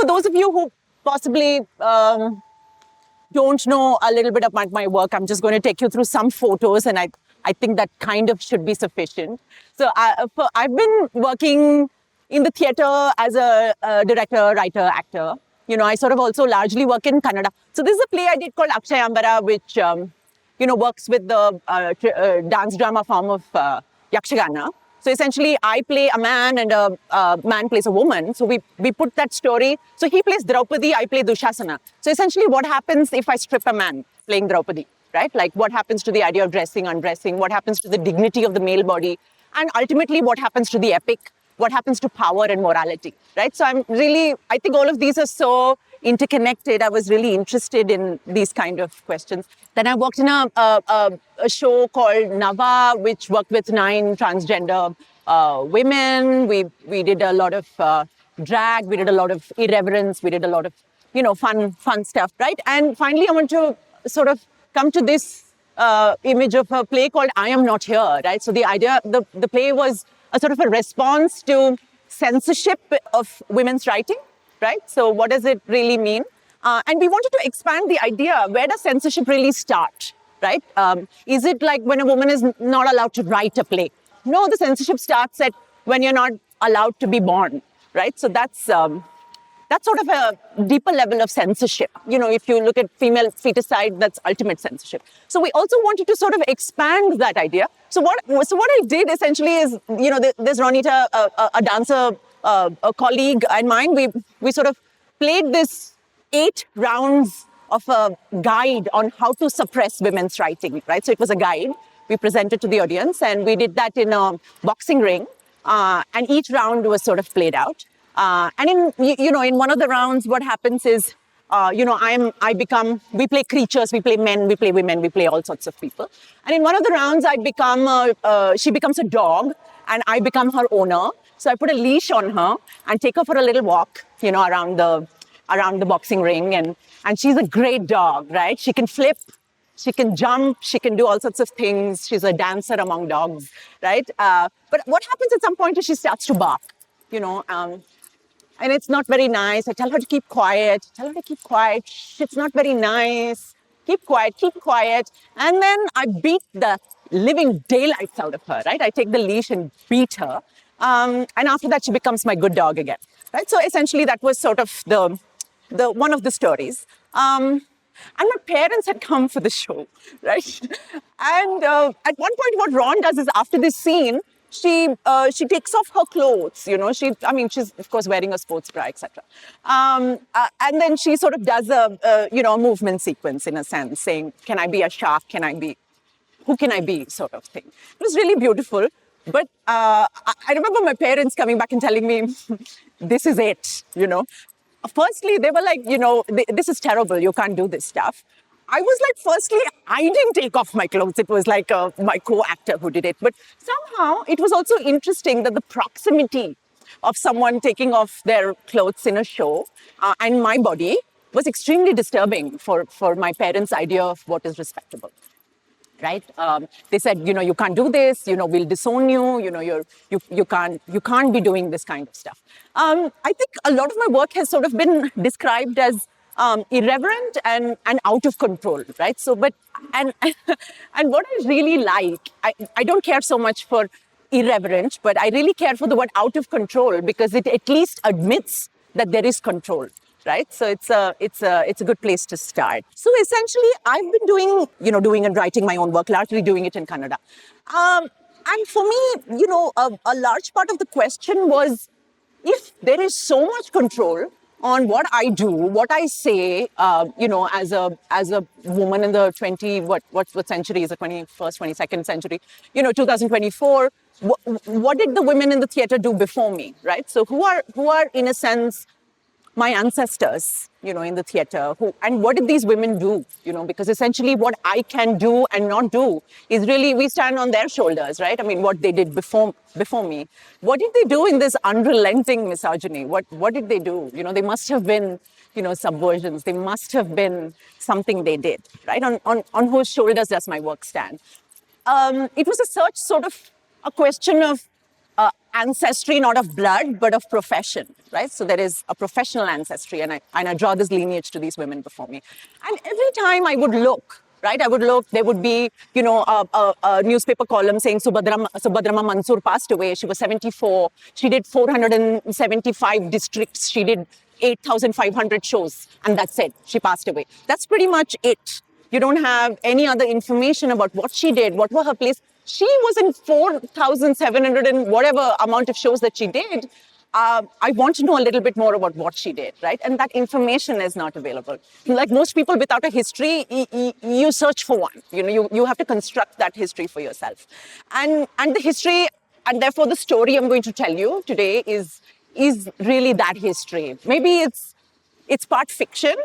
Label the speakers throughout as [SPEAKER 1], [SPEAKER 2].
[SPEAKER 1] for those of you who possibly don't know a little bit about my work, I'm just going to take you through some photos, and I think that kind of should be sufficient. So I've been working in the theatre as a director, writer, actor. I sort of also largely work in Kannada. So this is a play I did called Akshayambara, which works with the dance drama form of Yakshagana. So essentially, I play a man and a man plays a woman. So we put that story. So he plays Draupadi, I play Dushasana. So essentially, what happens if I strip a man playing Draupadi, right? Like what happens to the idea of dressing, undressing, what happens to the dignity of the male body, and ultimately what happens to the epic, what happens to power and morality, right? So I think all of these are so interconnected. I was really interested in these kind of questions. Then I worked in a show called Nava, which worked with 9 transgender women. We did a lot of drag, we did a lot of irreverence, we did a lot of fun stuff, right? And finally, I want to sort of come to this image of a play called I Am Not Here, right? So the idea, the play was a sort of a response to censorship of women's writing, right? So what does it really mean? And we wanted to expand the idea, where does censorship really start, right? Is it like when a woman is not allowed to write a play? No, the censorship starts at when you're not allowed to be born, right? So that's sort of a deeper level of censorship. If you look at female feticide, that's ultimate censorship. So we also wanted to sort of expand that idea. So what I did essentially is, there's Ronita, a dancer, a colleague and mine, we sort of played this 8 rounds of a guide on how to suppress women's writing, right? So it was a guide we presented to the audience, and we did that in a boxing ring, and each round was sort of played out. And in one of the rounds, what happens is, we play creatures, we play men, we play women, we play all sorts of people. And in one of the rounds, she becomes a dog, and I become her owner. So I put a leash on her and take her for a little walk, around the boxing ring. And she's a great dog, right? She can flip, she can jump, she can do all sorts of things. She's a dancer among dogs, right? But what happens at some point is she starts to bark, and it's not very nice. I tell her to keep quiet. It's not very nice. Keep quiet. And then I beat the living daylights out of her, right? I take the leash and beat her. And after that, she becomes my good dog again, right? So essentially, that was sort of the one of the stories. And my parents had come for the show, right? And at one point, what Ron does is after this scene, she takes off her clothes, she's of course wearing a sports bra, etc. And then she sort of does a movement sequence in a sense, saying, "Can I be a shark? Who can I be?" sort of thing. It was really beautiful. But I remember my parents coming back and telling me, "This is it." Firstly, they were like, "This is terrible. You can't do this stuff." I was like, firstly, I didn't take off my clothes. It was like my co-actor who did it. But somehow it was also interesting that the proximity of someone taking off their clothes in a show and my body was extremely disturbing for my parents' idea of what is respectable. Right? They said, you can't do this, we'll disown you, you can't be doing this kind of stuff. I think a lot of my work has sort of been described as irreverent and out of control, right? So, and what I really like, I don't care so much for irreverent, but I really care for the word out of control, because it at least admits that there is control, right? So it's a good place to start. So essentially, I've been doing and writing my own work, largely doing it in Kannada. And for me, a large part of the question was, if there is so much control on what I do, what I say, as a woman in the what century is it? 21st, 22nd century, 2024. What did the women in the theatre do before me, right? So who are in a sense my ancestors, in the theatre, and what did these women do, because essentially what I can do and not do is really, we stand on their shoulders, right? I mean, what they did before me. What did they do in this unrelenting misogyny? What did they do? They must have been, subversions. They must have been something they did, right? On whose shoulders does my work stand? It was a search, sort of a question of ancestry, not of blood, but of profession, right? So there is a professional ancestry, and I draw this lineage to these women before me. And every time I would look, right, I would look, there would be, a newspaper column saying Subhadrama Mansoor passed away. She was 74. She did 475 districts. She did 8,500 shows, and that's it. She passed away. That's pretty much it. You don't have any other information about what she did, what were her place. She was in 4,700 and whatever amount of shows that she did. I want to know a little bit more about what she did, right? And that information is not available. Like most people without a history, you search for one. You have to construct that history for yourself. And the history, and therefore the story I'm going to tell you today is really that history. Maybe it's part fiction,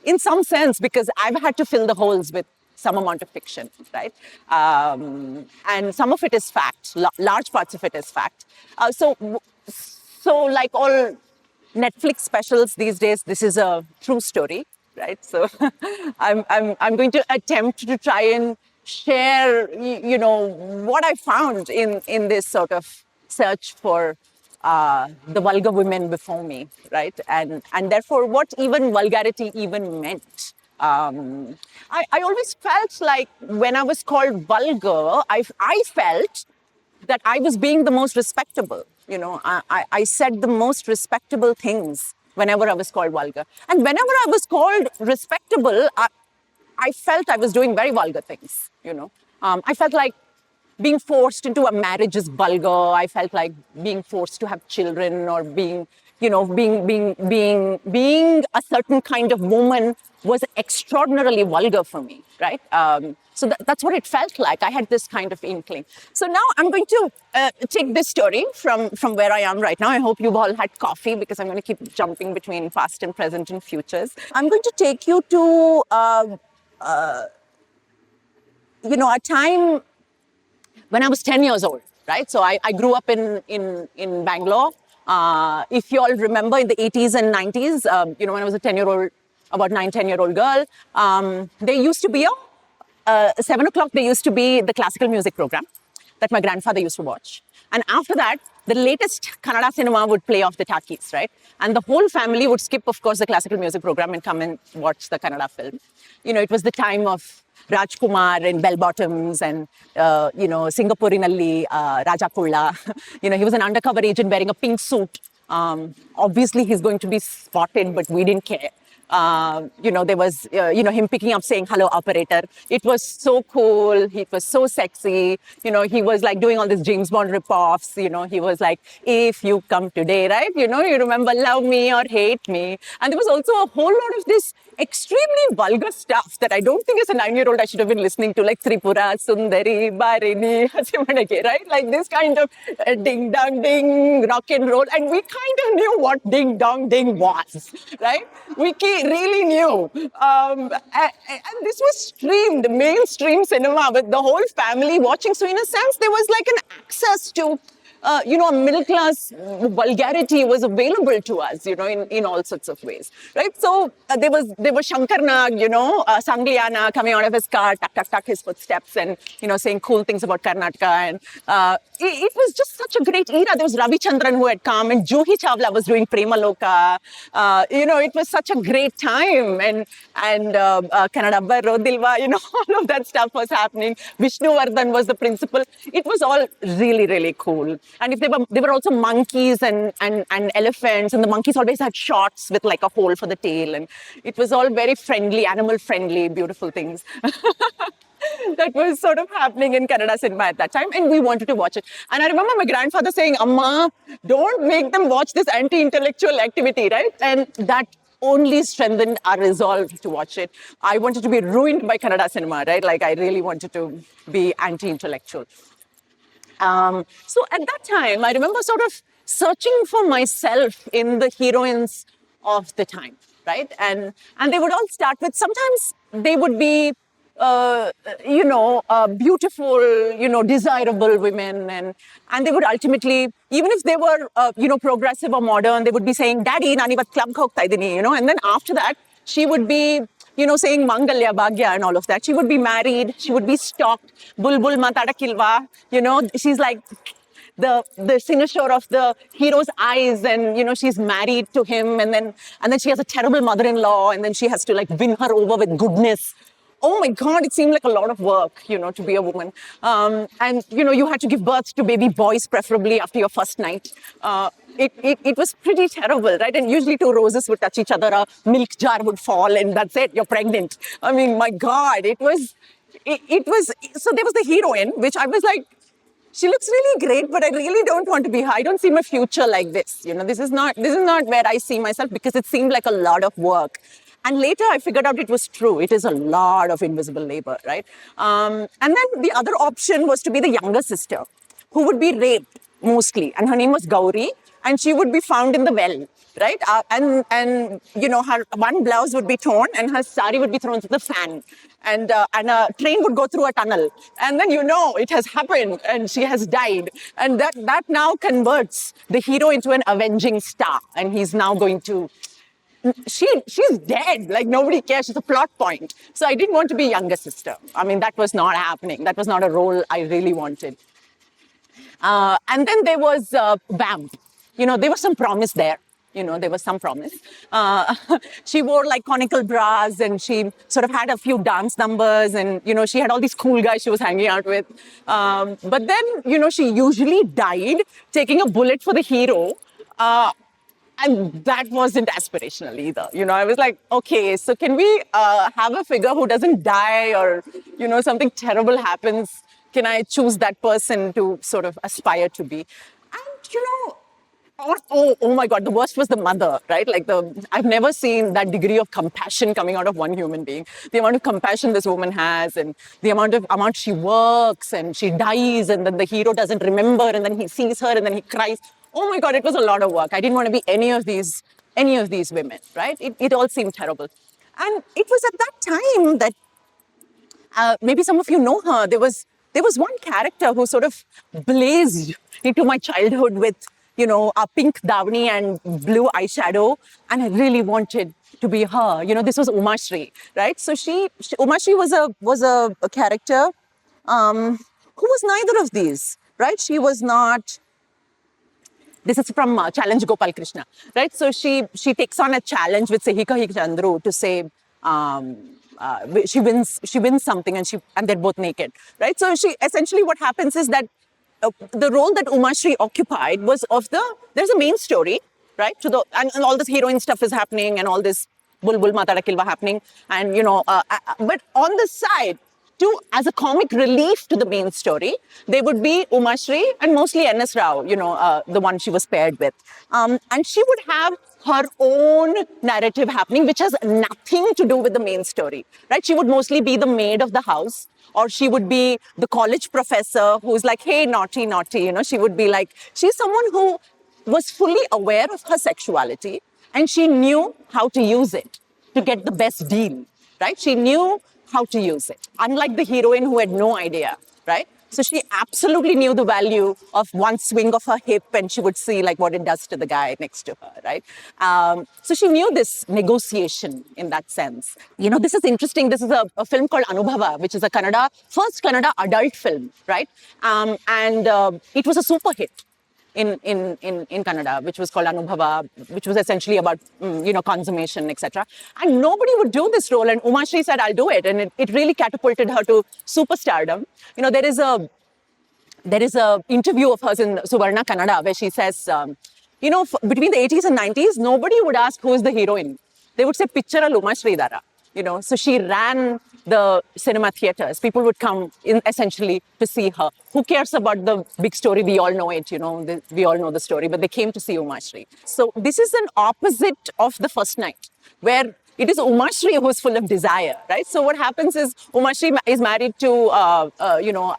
[SPEAKER 1] in some sense, because I've had to fill the holes with some amount of fiction, right? And some of it is fact. Large parts of it is fact. So like all Netflix specials these days, this is a true story, right? So I'm going to attempt to try and share, what I found in this sort of search for the vulgar women before me, right? And therefore, what even vulgarity even meant. I always felt like when I was called vulgar, I felt that I was being the most respectable. I said the most respectable things whenever I was called vulgar. And whenever I was called respectable, I felt I was doing very vulgar things, I felt like being forced into a marriage is vulgar. I felt like being forced to have children or being a certain kind of woman was extraordinarily vulgar for me, right? So that's what it felt like. I had this kind of inkling. So now I'm going to take this story from where I am right now. I hope you've all had coffee because I'm going to keep jumping between past and present and futures. I'm going to take you to, a time when I was 10 years old, right? So I grew up in Bangalore. If you all remember in the 80s and 90s, when I was a 10-year-old girl, there used to be 7 o'clock, there used to be the classical music program that my grandfather used to watch. And after that, the latest Kannada cinema would play off the talkies, right? And the whole family would skip, of course, the classical music program and come and watch the Kannada film. It was the time of Rajkumar in bell bottoms and, Singapurinalli, Raja Kulla. He was an undercover agent wearing a pink suit. Obviously, he's going to be spotted, but we didn't care. There was, him picking up saying, "Hello, operator." It was so cool. He was so sexy. He was like doing all these James Bond ripoffs. He was like, "If you come today," right? You remember "Love Me or Hate Me." And there was also a whole lot of this extremely vulgar stuff that I don't think as a 9-year-old I should have been listening to, like Tripura, Sundari, Barini, Hasimanage, right? Like this kind of ding dong ding, rock and roll. And we kind of knew what ding dong ding was, right? We really knew. And this was streamed, mainstream cinema with the whole family watching. So in a sense, there was like an access to a middle-class vulgarity was available to us, in all sorts of ways, right? So there was Shankar Nag, Sangliana coming out of his car, tuck, tuck, tuck his footsteps and, saying cool things about Karnataka. And it was just such a great era. There was Ravi Chandran who had come and Juhi Chawla was doing Prema Loka. It was such a great time. And Kannada Barro Dilwa, all of that stuff was happening. Vishnu Vardhan was the principal. It was all really, really cool. And if there were also monkeys and elephants, and the monkeys always had shots with like a hole for the tail, and it was all very friendly, animal friendly, beautiful things. That was sort of happening in Kannada cinema at that time, and we wanted to watch it. And I remember my grandfather saying, "Amma, don't make them watch this anti-intellectual activity," right? And that only strengthened our resolve to watch it. I wanted to be ruined by Kannada cinema, right? Like I really wanted to be anti-intellectual. So at that time, I remember sort of searching for myself in the heroines of the time, right? And they would all start with, sometimes they would be, beautiful, desirable women. And they would ultimately, even if they were, progressive or modern, they would be saying, "Daddy, nani vat club hogta idini," And then after that, she would be, saying Mangalya, Bhagya and all of that. She would be married. She would be stalked. Bulbul Matadakilva. She's like the cynosure of the hero's eyes, and she's married to him, and then she has a terrible mother-in-law, and then she has to like win her over with goodness. Oh my God, it seemed like a lot of work, to be a woman. And, you had to give birth to baby boys, preferably after your first night. It was pretty terrible, right? And usually two roses would touch each other, a milk jar would fall, and that's it, you're pregnant. I mean, my God, so there was the heroine, which I was like, she looks really great, but I really don't want to be her. I don't see my future like this. This is not where I see myself, because it seemed like a lot of work. And later I figured out it was true. It is a lot of invisible labor, right? And then the other option was to be the younger sister, who would be raped mostly. And her name was Gauri, and she would be found in the well, right? And her one blouse would be torn, and her sari would be thrown to the fan. And a train would go through a tunnel. And then it has happened, and she has died. And that now converts the hero into an avenging star. And he's now going to... She's dead. Like, nobody cares. She's a plot point. So I didn't want to be younger sister. I mean, that was not happening. That was not a role I really wanted. And then there was Vamp. There was some promise there. There was some promise. She wore like conical bras, and she sort of had a few dance numbers, and, she had all these cool guys she was hanging out with. But then, she usually died taking a bullet for the hero. And that wasn't aspirational either. I was like, okay, so can we have a figure who doesn't die, or, something terrible happens? Can I choose that person to sort of aspire to be? And, oh my God, the worst was the mother, right? Like, I've never seen that degree of compassion coming out of one human being. The amount of compassion this woman has, and the amount she works, and she dies, and then the hero doesn't remember, and then he sees her, and then he cries. Oh my God, it was a lot of work. I didn't want to be any of these women, right? It all seemed terrible. And it was at that time that maybe some of you know her. There was one character who sort of blazed into my childhood with, a pink davani and blue eyeshadow. And I really wanted to be her. This was Umashri, right? So Umashri was a character who was neither of these, right? She was not... This is from Challenge Gopal Krishna, right? So she takes on a challenge with Sehika Chandru to say she wins something, and they're both naked, right? So essentially what happens is that the role that Umashri occupied was there's a main story, right? And all this heroine stuff is happening, and all this Bulbul Mata Kilva happening, and but on the side, as a comic relief to the main story, they would be Umashri and mostly N.S. Rao, the one she was paired with. And she would have her own narrative happening, which has nothing to do with the main story, right? She would mostly be the maid of the house, or she would be the college professor who's like, hey, naughty, naughty. She would be like, she's someone who was fully aware of her sexuality, and she knew how to use it to get the best deal, right? She knew how to use it, unlike the heroine who had no idea, right? So she absolutely knew the value of one swing of her hip, and she would see like what it does to the guy next to her, right? So she knew this negotiation in that sense. This is interesting. This is a film called Anubhava, which is a first Kannada adult film, right? And it was a super hit in Kannada, which was called Anubhava, which was essentially about, consummation, etc. And nobody would do this role. And Umashri said, I'll do it. And it really catapulted her to superstardom. There is a interview of hers in Suvarna Kannada where she says, between the 80s and 90s, nobody would ask who is the heroine. They would say, picture a Umashri Dara. So she ran the cinema theaters. People would come in essentially to see her. Who cares about the big story? We all know it, we all know the story, but they came to see Umashri. So this is an opposite of the first night, where it is Umashri who is full of desire, right? So what happens is Umashri is married to,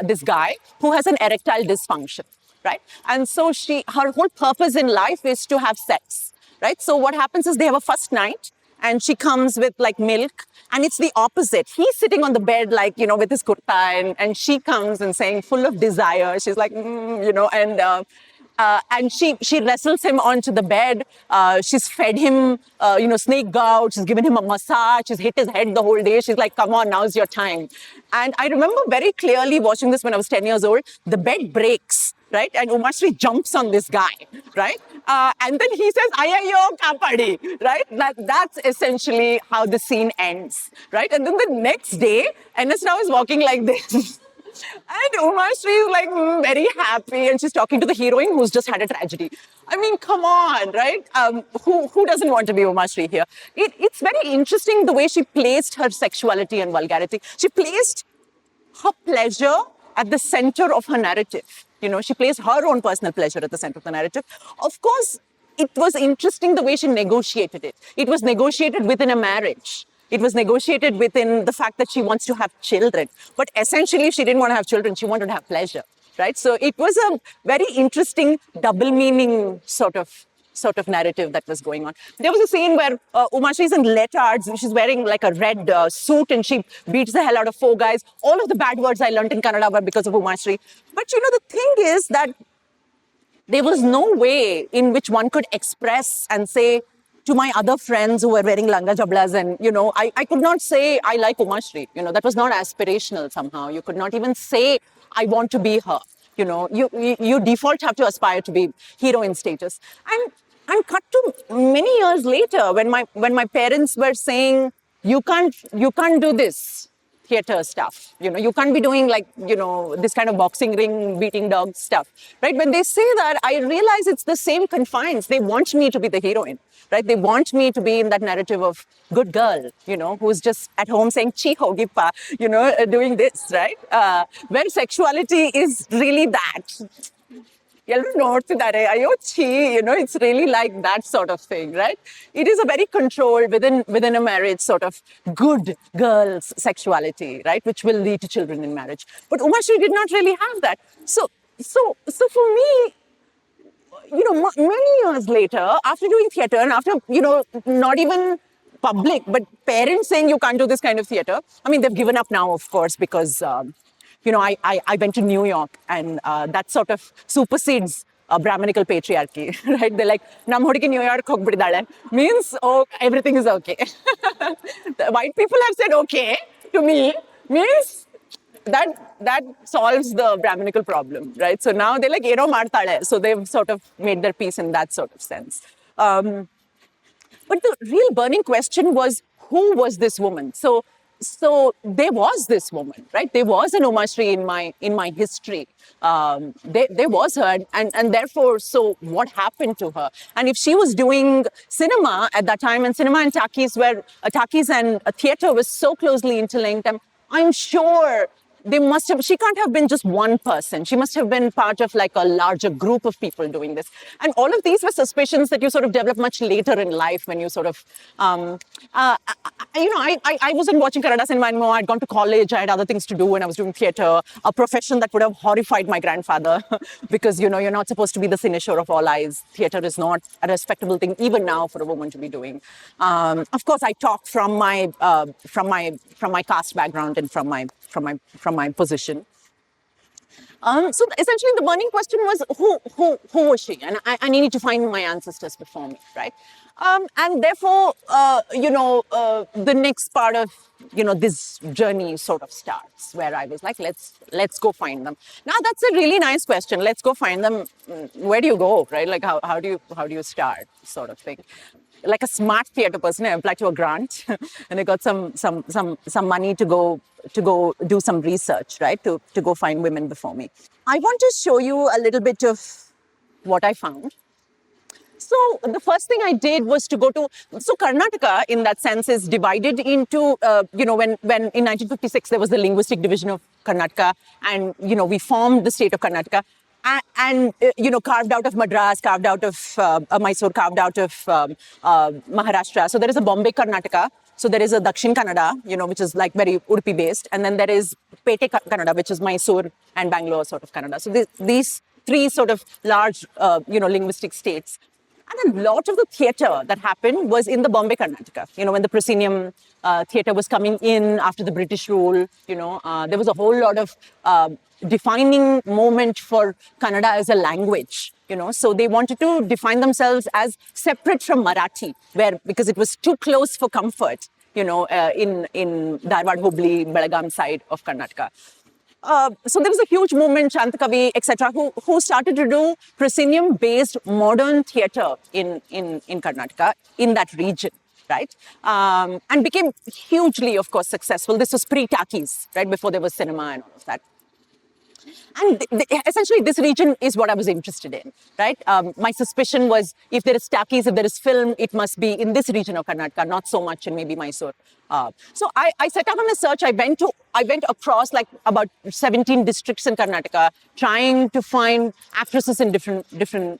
[SPEAKER 1] this guy who has an erectile dysfunction, right? And so her whole purpose in life is to have sex, right? So what happens is they have a first night, and she comes with like milk, and it's the opposite. He's sitting on the bed, like, with his kurta, and she comes and saying full of desire. She's like, And she wrestles him onto the bed. She's fed him, snake gout. She's given him a massage. She's hit his head the whole day. She's like, "Come on, now's your time." And I remember very clearly watching this when I was 10 years old. The bed breaks, right? And Umashri jumps on this guy, right? And then he says, "Ayayo kapadi," right? That's essentially how the scene ends, right? And then the next day, NS now is walking like this. And Umashri is like very happy, and she's talking to the heroine who's just had a tragedy. I mean, come on, right? Who doesn't want to be Umashri here? It's very interesting the way she placed her sexuality and vulgarity. She placed her pleasure at the center of her narrative. She placed her own personal pleasure at the center of the narrative. Of course, it was interesting the way she negotiated it. It was negotiated within a marriage. It was negotiated within the fact that she wants to have children. But essentially, she didn't want to have children. She wanted to have pleasure, right? So it was a very interesting double meaning sort of narrative that was going on. There was a scene where Umashri is in leotards. She's wearing like a red suit and she beats the hell out of four guys. All of the bad words I learned in Kannada were because of Umashri. But the thing is that there was no way in which one could express and say to my other friends who were wearing langa jablas and, I could not say I like Umashri. That was not aspirational somehow. You could not even say I want to be her. You default have to aspire to be heroine status. And cut to many years later when my parents were saying, you can't do this theater stuff. You can't be doing like, this kind of boxing ring, beating dog stuff, right? When they say that, I realize it's the same confines. They want me to be the heroine, right? They want me to be in that narrative of good girl, who's just at home saying, chi hogi pa, doing this, right? Where sexuality is really that. It's really like that sort of thing, right? It is a very controlled within a marriage sort of good girl's sexuality, right? Which will lead to children in marriage. But Umashri did not really have that. So for me, many years later, after doing theater and after, not even public, but parents saying you can't do this kind of theater. I mean, they've given up now, of course, because I went to New York, and that sort of supersedes Brahminical patriarchy, right? They're like, "Nam hodiki New York hogbididale," means, oh, everything is okay. The white people have said okay to me, means that solves the Brahminical problem, right? So now they're like, martale. So they've sort of made their peace in that sort of sense. But the real burning question was, who was this woman? So there was this woman, right? There was an Umashri in my history. There was her, and therefore, so what happened to her? And if she was doing cinema at that time, and cinema and talkies and theater was so closely interlinked, I'm sure she can't have been just one person. She must have been part of like a larger group of people doing this. And all of these were suspicions that you sort of develop much later in life when you sort of, I wasn't watching Kannada cinema anymore. I'd gone to college. I had other things to do and I was doing theater, a profession that would have horrified my grandfather because, you're not supposed to be the cynosure of all eyes. Theater is not a respectable thing even now for a woman to be doing. Of course, I talk from my caste background and from my position. So essentially, the burning question was, who was she? And I needed to find my ancestors before me, right? And therefore, the next part of this journey sort of starts, where I was like, let's go find them. Now that's a really nice question. Let's go find them. Where do you go, right? Like how do you start, sort of thing. Like a smart theater person, I applied to a grant and I got some money to go do some research, right? To go find women before me. I want to show you a little bit of what I found. So the first thing I did was to go to, so Karnataka in that sense is divided into, when in 1956 there was the linguistic division of Karnataka and, we formed the state of Karnataka. And carved out of Madras, carved out of Mysore, carved out of Maharashtra. So there is a Bombay Karnataka. So there is a Dakshin Kannada, which is like very Udupi based. And then there is Pete Kannada, which is Mysore and Bangalore sort of Kannada. So these three sort of large, linguistic states. And a lot of the theatre that happened was in the Bombay, Karnataka. When the proscenium theatre was coming in after the British rule, there was a whole lot of defining moment for Kannada as a language. So they wanted to define themselves as separate from Marathi, because it was too close for comfort, in Dharwad, Hubli, Belagaum side of Karnataka. So there was a huge movement, Shantakavi, etc., who started to do proscenium-based modern theatre in Karnataka, in that region, right? And became hugely, of course, successful. This was pre-Takis, right, before there was cinema and all of that. And essentially, this region is what I was interested in, right? My suspicion was if there is Takis, if there is film, it must be in this region of Karnataka, not so much in maybe Mysore. So I set out on a search. I went across like about 17 districts in Karnataka, trying to find actresses in different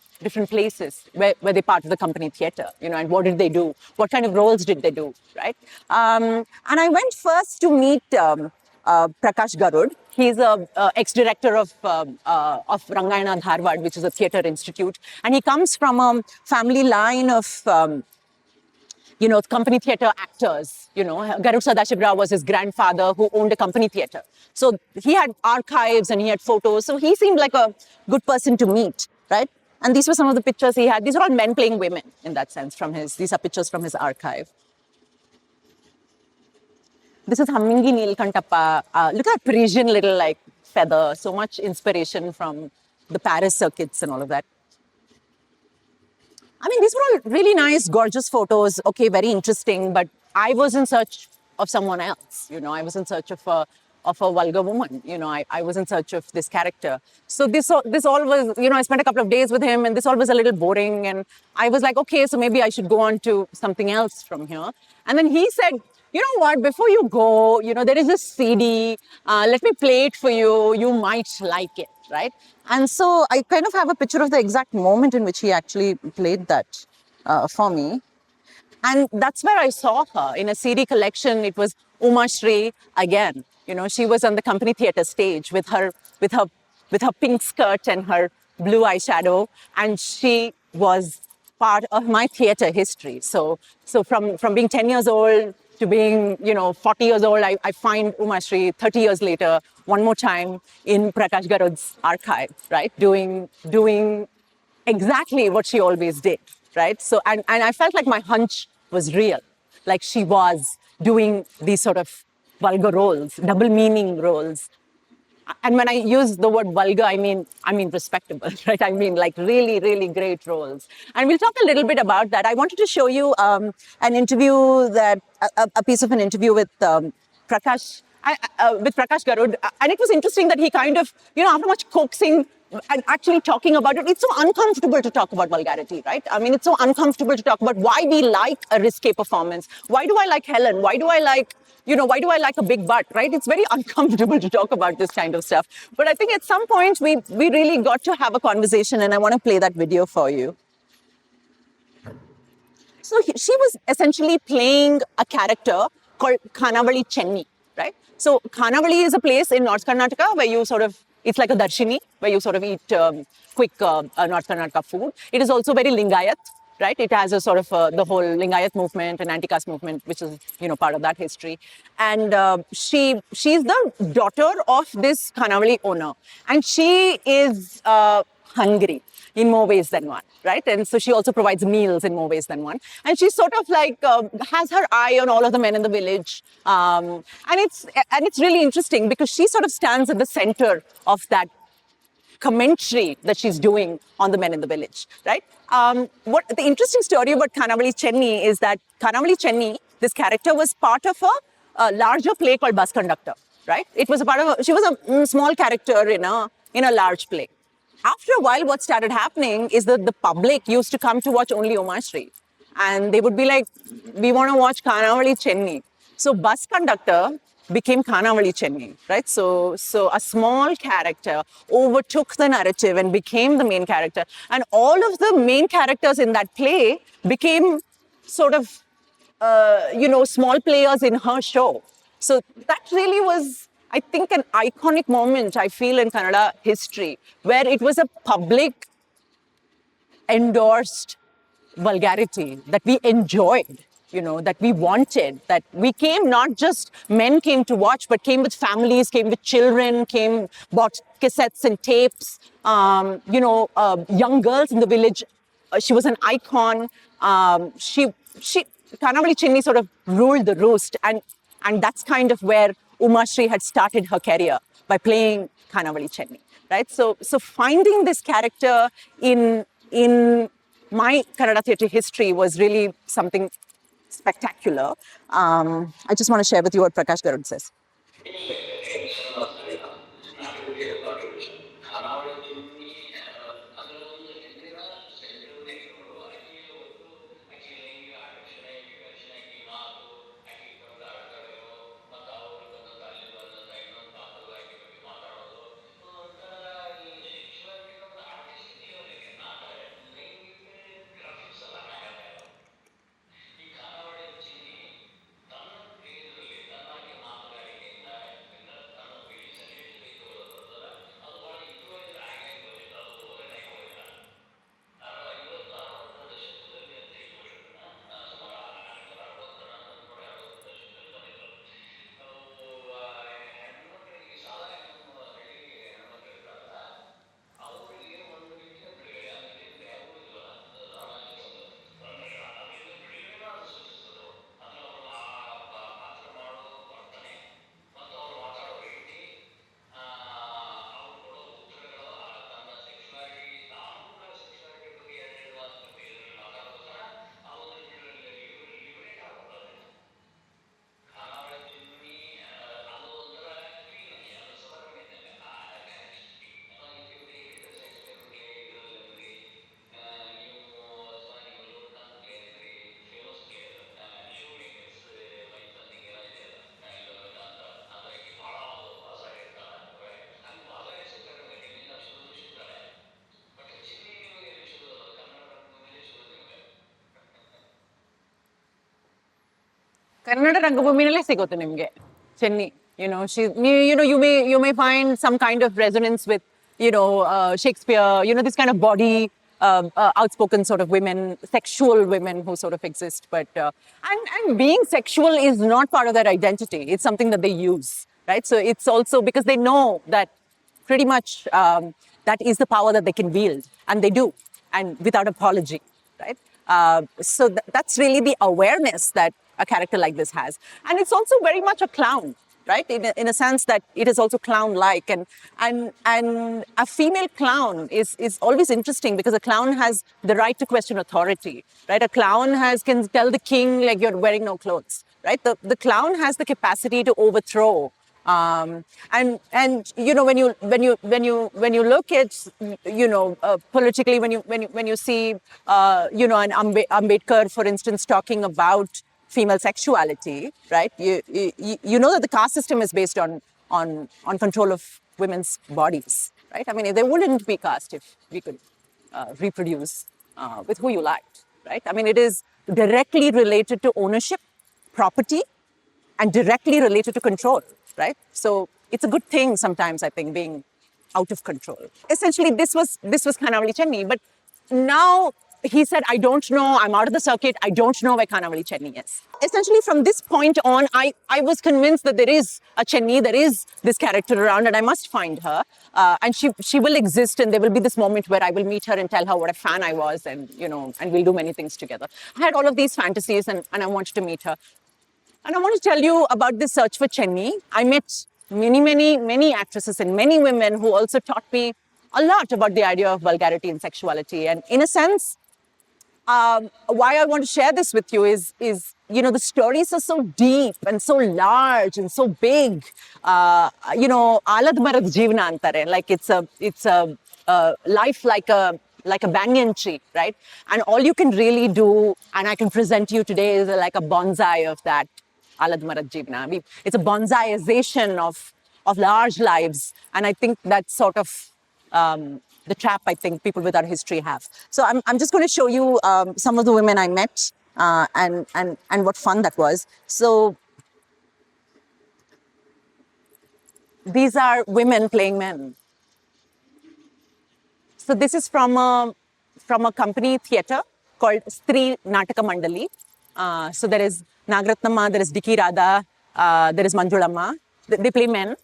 [SPEAKER 1] places where they part of the company theatre, and what did they do? What kind of roles did they do, right? And I went first to meet Prakash Garud. He's a ex-director of Rangayana Dharwad, which is a theatre institute. And he comes from a family line of, company theatre actors. Garud Sadashivra was his grandfather who owned a company theatre. So he had archives and he had photos. So he seemed like a good person to meet, right? And these were some of the pictures he had. These are all men playing women in that sense these are pictures from his archive. This is Hammingi Neelkantappa. Look at that Parisian little feather. So much inspiration from the Paris circuits and all of that. I mean, these were all really nice, gorgeous photos. Okay, very interesting. But I was in search of someone else. I was in search of a vulgar woman. I was in search of this character. So this all was, I spent a couple of days with him, and this all was a little boring. And I was like, okay, so maybe I should go on to something else from here. And then he said, you know what, before you go, there is a CD, let me play it for you, you might like it, right? And so I kind of have a picture of the exact moment in which he actually played that for me. And that's where I saw her in a CD collection. It was Uma Shri again. She was on the company theatre stage with her pink skirt and her blue eyeshadow, and she was part of my theatre history. So from being 10 years old to being, 40 years old, I find Uma Shri 30 years later, one more time in Prakash Garud's archive, right? Doing exactly what she always did, right? So, and I felt like my hunch was real. Like she was doing these sort of vulgar roles, double meaning roles. And when I use the word vulgar, I mean respectable, right? I mean like really, really great roles. And we'll talk a little bit about that. I wanted to show you an interview a piece of an interview with Prakash Garud. And it was interesting that he kind of, after much coaxing and actually talking about it, it's so uncomfortable to talk about vulgarity, right? I mean, it's so uncomfortable to talk about why we like a risque performance. Why do I like Helen? Why do I like a big butt, right? It's very uncomfortable to talk about this kind of stuff. But I think at some point we really got to have a conversation, and I want to play that video for you. So she was essentially playing a character called Khanavali Chenni, right? So Khanavali is a place in North Karnataka where it's like a darshini, where you sort of eat quick North Karnataka food. It is also very Lingayat, right? It has a sort of the whole Lingayat movement and anti-caste movement, which is, part of that history. And she's the daughter of this Khanavali owner. And she is hungry in more ways than one, right? And so she also provides meals in more ways than one. And she sort of has her eye on all of the men in the village. And it's really interesting because she sort of stands at the center of that commentary that she's doing on the men in the village, right? What the interesting story about Khanavali Chenni is that Khanavali Chenni, this character, was part of a larger play called Bus Conductor, right? It was she was a small character in a large play. After a while, what started happening is that the public used to come to watch only Uma Shri. And they would be like, we want to watch Khanavali Chenni. So Bus Conductor became Khanavali Chenni, right? So a small character overtook the narrative and became the main character. And all of the main characters in that play became sort of, small players in her show. So that really was, I think, an iconic moment, I feel, in Kannada history, where it was a public endorsed vulgarity that we enjoyed, that we wanted, that we came, not just men came to watch, but came with families, came with children, bought cassettes and tapes, young girls in the village. She was an icon. She, Kanavali Chinni sort of ruled the roost, and that's kind of where Uma Shri had started her career by playing Kanavali Chinni, right? So finding this character in my Kannada theatre history was really something spectacular. I just want to share with you what Prakash Garud says. Kannada ರಂಗಭೂಮಿನಲ್ಲೇ ಸಿಗುತ್ತೆ ನಿಮಗೆ Chenni. You may find some kind of resonance with Shakespeare, this kind of body, outspoken sort of women, sexual women who sort of exist. But and being sexual is not part of their identity. It's something that they use, right? So it's also because they know that pretty much that is the power that they can wield, and they do, and without apology, right? That's really the awareness that a character like this has. And it's also very much a clown, right? In a sense that it is also clown-like. And a female clown is always interesting because a clown has the right to question authority, right? A clown can tell the king, like, you're wearing no clothes, right? The clown has the capacity to overthrow. And when you look at politically, when you see an Ambedkar, for instance, talking about female sexuality, right? You know that the caste system is based on control of women's bodies, right? I mean, there wouldn't be caste if we could reproduce with who you liked, right? I mean, it is directly related to ownership, property, and directly related to control, right? So it's a good thing sometimes, I think, being out of control. Essentially, this was Khanavali Chenni, but now he said, I don't know, I'm out of the circuit, I don't know where Khanavali Chenni is. Essentially, from this point on, I was convinced that there is a Chenni, there is this character around, and I must find her. And she will exist, and there will be this moment where I will meet her and tell her what a fan I was, and we'll do many things together. I had all of these fantasies, and I wanted to meet her. And I want to tell you about this search for Chenni. I met many actresses and many women who also taught me a lot about the idea of vulgarity and sexuality. And in a sense, why I want to share this with you is the stories are so deep and so large and so big. Alad marad jivna antare, like it's a life like a banyan tree, right? And all you can really do, and I can present you today, is like a bonsai of that alad marad jivna. It's a bonsaiization of large lives, and I think that's sort of the trap I think people with our history have. So I'm just going to show you some of the women I met and what fun that was. So these are women playing men. So this is from a company theatre called Stree Nataka Mandali. So there is Nagratnamma, there is Diki Radha, there is Manjulamma. They play men.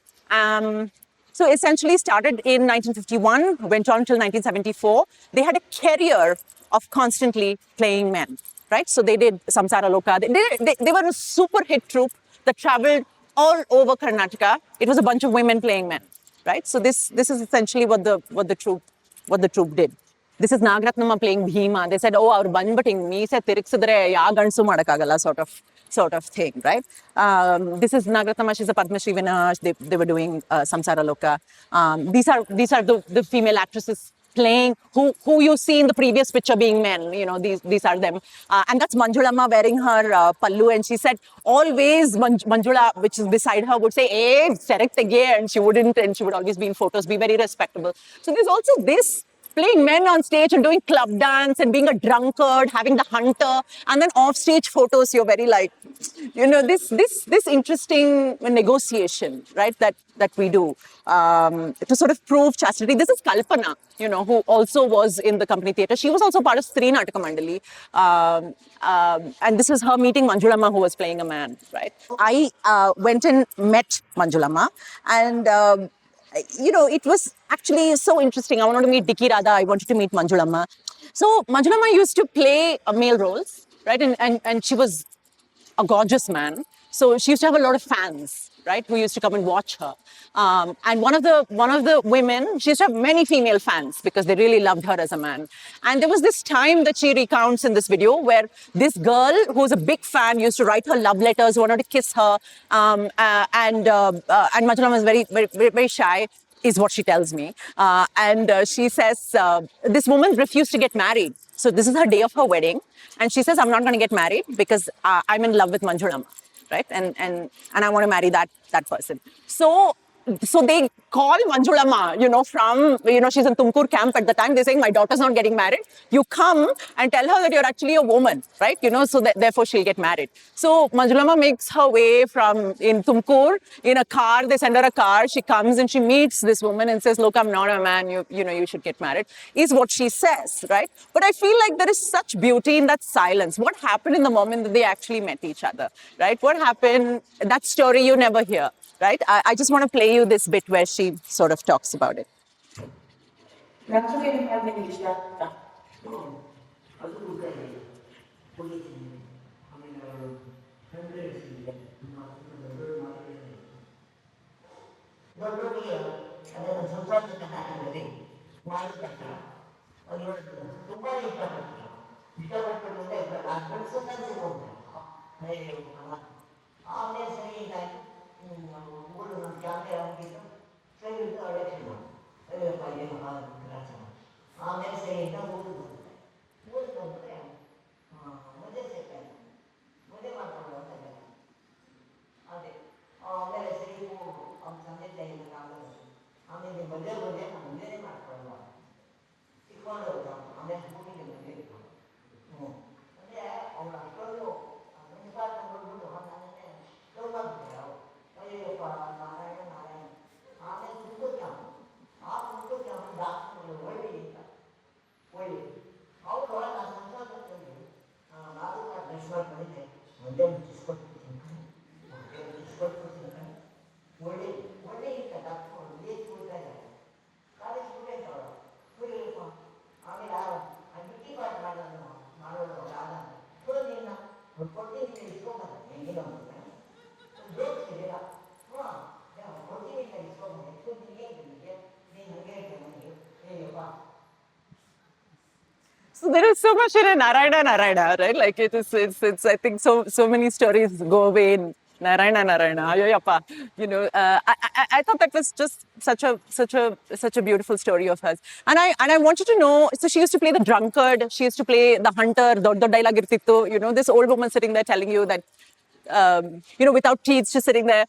[SPEAKER 1] So essentially started in 1951, went on till 1974. They had a career of constantly playing men, right? So they did Samsara Loka. They were a super hit troupe that traveled all over Karnataka. It was a bunch of women playing men, right? So this is essentially what the troupe did. This is Nagratnamma playing Bhima. They said, oh, our banbutting me se tiriksidre ya gansu madakagala sort of thing, right? This is Nagratnamma. She's a Padma Shri winner. They were doing Samsara Loka. These are the female actresses playing who you see in the previous picture being men. You know, these are them. And that's Manjulamma wearing her pallu. And she said always Manjula, which is beside her, would say, "Hey, correct again." And she wouldn't, and she would always be in photos, be very respectable. So there's also this playing men on stage and doing club dance and being a drunkard, having the hunter, and then off-stage photos. You're very like, you know, this interesting negotiation, right? That we do to sort of prove chastity. This is Kalpana, you know, who also was in the company theatre. She was also part of Stree Nataka Mandali, and this was her meeting Manjulamma, who was playing a man, right? I went and met Manjulamma, and you know, it was actually so interesting. I wanted to meet Diki Radha. I wanted to meet Manjulamma. So Manjulamma used to play male roles, right? And she was a gorgeous man. So she used to have a lot of fans, right, who used to come and watch her. And one of the women, she used to have many female fans because they really loved her as a man. And there was this time that she recounts in this video where this girl who was a big fan used to write her love letters, wanted to kiss her, and Manjulamma was very shy, is what she tells me. And she says, this woman refused to get married. So this is her day of her wedding. And she says, I'm not going to get married because I'm in love with Manjulamma, right? And I want to marry that person. So they call Manjulamma, you know, from, you know, she's in Tumkur camp at the time. They're saying, my daughter's not getting married. You come and tell her that you're actually a woman, right? You know, so that therefore she'll get married. So Manjulamma makes her way from in Tumkur in a car. They send her a car. She comes and she meets this woman and says, look, I'm not a man. You know, you should get married, is what she says, right? But I feel like there is such beauty in that silence. What happened in the moment that they actually met each other, right? What happened? That story you never hear. Right? I just want to play you this bit where she sort of talks about it. So there is so much in a Narayana, right? Like it's I think so many stories go away in Narayana. Ayoyappa. You know, I thought that was just such a beautiful story of hers. And I wanted to know, so she used to play the drunkard, she used to play the hunter, Doddaila Girtittu, you know, this old woman sitting there telling you that you know, without teeth, she's sitting there,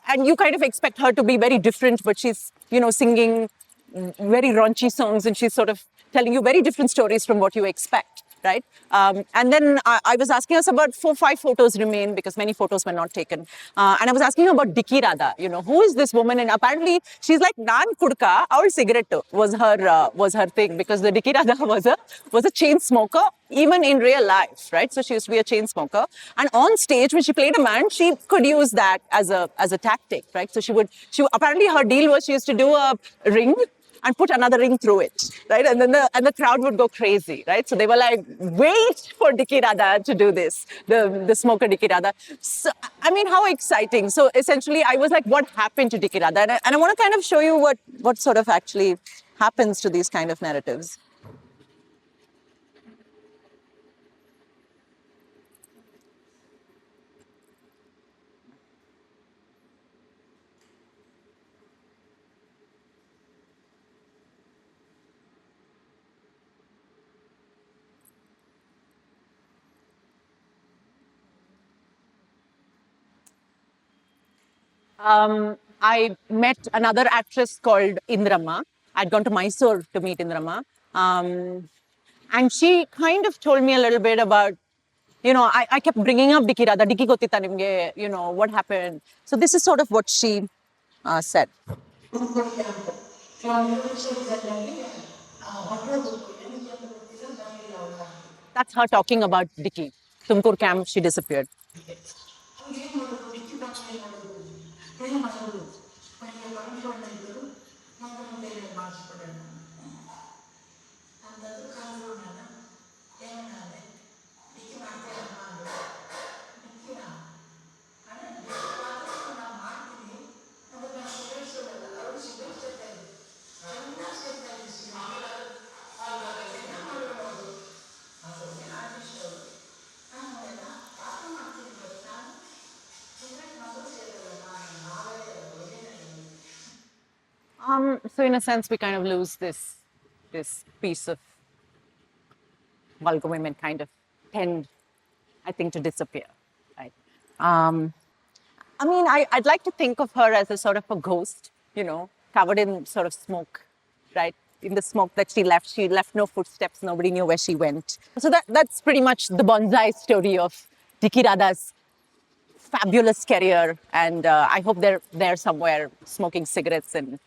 [SPEAKER 1] and you kind of expect her to be very different, but she's, you know, singing very raunchy songs, and she's sort of telling you very different stories from what you expect. right? And then I was asking us about 4, 5 photos remain because many photos were not taken. And I was asking her about Dikki Radha, who is this woman? And apparently she's like, Nan Kudka, our cigarette was her thing because the Dikki Radha was a chain smoker, even in real life, right? So she used to be a chain smoker. And on stage, when she played a man, she could use that as a tactic, right? So she apparently her deal was she used to do a ring and put another ring through it, right? And then the crowd would go crazy, right? So they were like, wait for Dikki Radha to do this, the smoker Dikki Radha. So, I mean, how exciting. So essentially, I was like, what happened to Dikki Radha? And I want to kind of show you what sort of actually happens to these kind of narratives. I met another actress called Indrama. I'd gone to Mysore to meet Indrama. And she kind of told me a little bit about, I kept bringing up Dikki Radha, Dikki Gottita Nimge, what happened. So this is sort of what she said. That's her talking about Dikki. Tumkur camp, she disappeared. So in a sense, we kind of lose this piece of vulgar women kind of tend, I think, to disappear, right? Um, I mean, I'd like to think of her as a sort of a ghost, covered in sort of smoke, right? In the smoke that she left no footsteps. Nobody knew where she went. So that's pretty much the bonsai story of Dikki Radha's fabulous career, and I hope they're there somewhere smoking cigarettes and,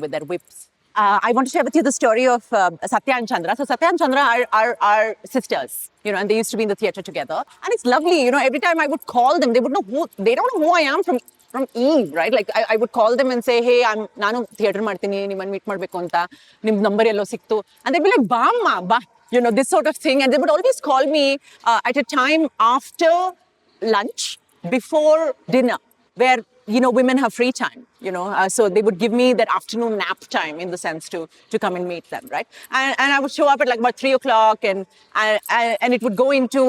[SPEAKER 1] with their whips. I want to share with you the story of Satya and Chandra. So Satya and Chandra are sisters, and they used to be in the theater together. And it's lovely, every time I would call them, they don't know who I am from Eve, right? Like I would call them and say, hey, ನಾನು theater ಮಾಡ್ತೀನಿ, ನಿಮ್ಮನ್ನು meet ಮಾಡಬೇಕು ಅಂತ, ನಿಮ್ಮ number ಎಲ್ಲೋ ಸಿಕ್ತು. And they'd be like, ba, this sort of thing. And they would always call me at a time after lunch before dinner where women have free time, so they would give me that afternoon nap time in the sense to come and meet them, right? And I would show up at like about 3 o'clock, and it would go into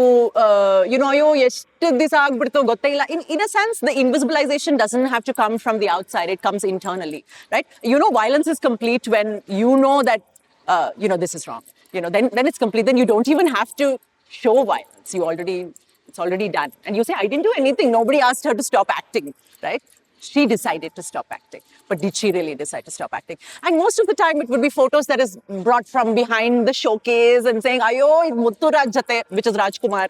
[SPEAKER 1] ಅಯ್ಯೋ ಎಷ್ಟು ದಿವಸ ಆಗ್ಬಿಡ್ತು ಗೊತ್ತಿಲ್ಲ. In a sense, the invisibilization doesn't have to come from the outside, it comes internally, right? Violence is complete when that this is wrong. Then it's complete. Then you don't even have to show violence. It's already done. And you say, I didn't do anything. Nobody asked her to stop acting, right? She decided to stop acting. But did she really decide to stop acting? And most of the time, it would be photos that is brought from behind the showcase and saying, Ayo, Muttu Raj jate, which is Rajkumar,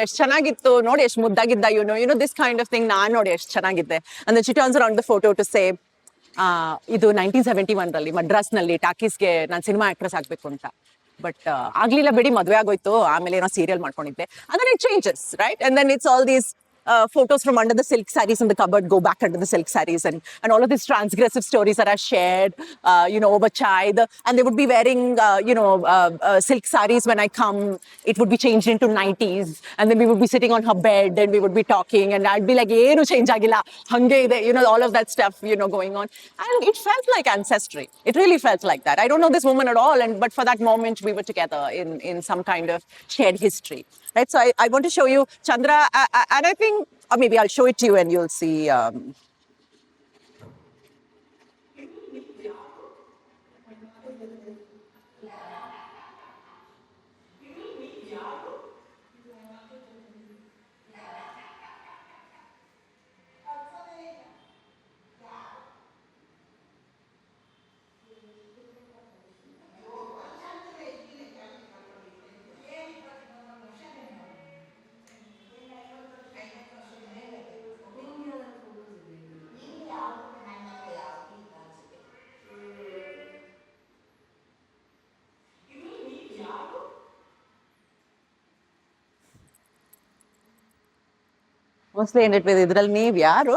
[SPEAKER 1] ಎಷ್ಟು ಚೆನ್ನಾಗಿತ್ತು ನೋಡಿ ಎಷ್ಟು ಮುದ್ದಾಗಿದ್ದ this kind of thing, ನಾನು ನೋಡಿ ಎಷ್ಟು ಚೆನ್ನಾಗಿದ್ದೆ. And then she turns around the photo to say, ಇದು 1971ರಲ್ಲಿ ಮಡ್ರಾಸ್ನಲ್ಲಿ ಟಾಕೀಸ್ಗೆ ನಾನು cinema actress ಆಗಬೇಕು ಅಂತ. ಬಟ್ ಆಗ್ಲಿಲ್ಲ ಬಿಡಿ, ಮದುವೆ ಆಗೋಯ್ತು, ಆಮೇಲೆ ಏನೋ ಸೀರಿಯಲ್ ಮಾಡ್ಕೊಂಡಿದ್ದೆ. And then it changes, right? And then it's all these photos from under the silk sarees in the cupboard go back under the silk sarees, and all of these transgressive stories that are shared, over chai. And they would be wearing, silk sarees when I come. It would be changed into 90s, and then we would be sitting on her bed and we would be talking, and I'd be like, "ಏನು change agila, hange ide," all of that stuff, going on. And it felt like ancestry. It really felt like that. I don't know this woman at all, but for that moment we were together in some kind of shared history. Right, so I want to show you Chandra, and I think, or maybe I'll show it to you and you'll see. Mostly end it with ಇದ್ರಲ್ಲಿ ನೀವು ಯಾರು?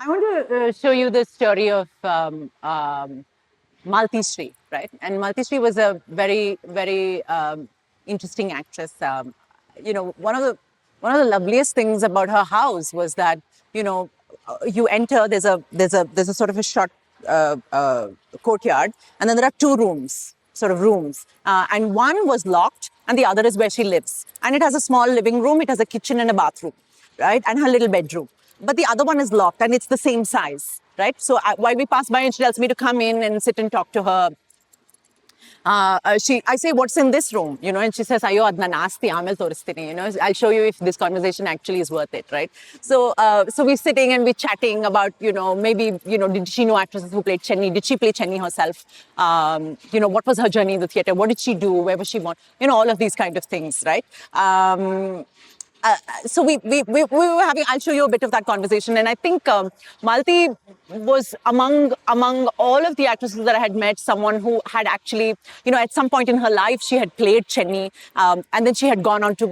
[SPEAKER 1] I want to show you the story of Malti Sri, right? And Malti Sri was a very, very interesting actress. One of the loveliest things about her house was that you enter. There's a sort of a short courtyard, and then there are two rooms, sort of rooms, and one was locked, and the other is where she lives. And it has a small living room. It has a kitchen and a bathroom, right? And her little bedroom. But the other one is locked and it's the same size, right? So while we pass by and she tells me to come in and sit and talk to her, I say, what's in this room? And she says, Ayo, adna nasti, aamel toristini. I'll show you if this conversation actually is worth it, right? So we're sitting and we're chatting about, maybe, did she know actresses who played Chenni? Did she play Chenni herself? What was her journey in the theater? What did she do? Where was she born? All of these kind of things, right? So we were having, I'll show you a bit of that conversation. And I think Malti was among all of the actresses that I had met, someone who had actually, at some point in her life, she had played Chenni, and then she had gone on to,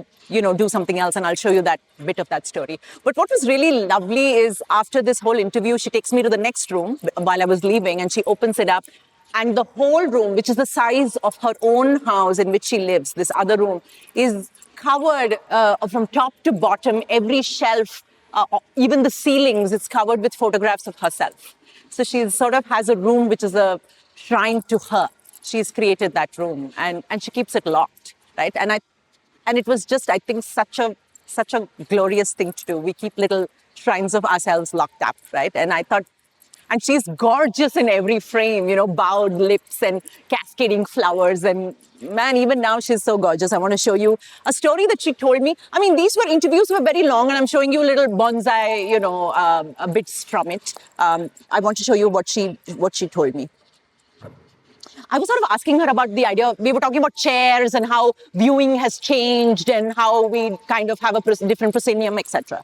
[SPEAKER 1] do something else. And I'll show you that bit of that story. But what was really lovely is after this whole interview, she takes me to the next room while I was leaving, and she opens it up. And the whole room, which is the size of her own house in which she lives, this other room, is covered from top to bottom. Every shelf, even the ceilings, it's covered with photographs of herself. So she sort of has a room which is a shrine to her. She's created that room, and she keeps it locked, right? And it was just, I think, such a glorious thing to do. We keep little shrines of ourselves locked up, right? And I thought, and she's gorgeous in every frame, bowed lips and cascading flowers. And man, even now she's so gorgeous. I want to show you a story that she told me. I mean, these interviews were very long, and I'm showing you little bonsai, bits from it. I want to show you what she told me. I was sort of asking her about the idea. We were talking about chairs and how viewing has changed and how we kind of have a different proscenium, etc.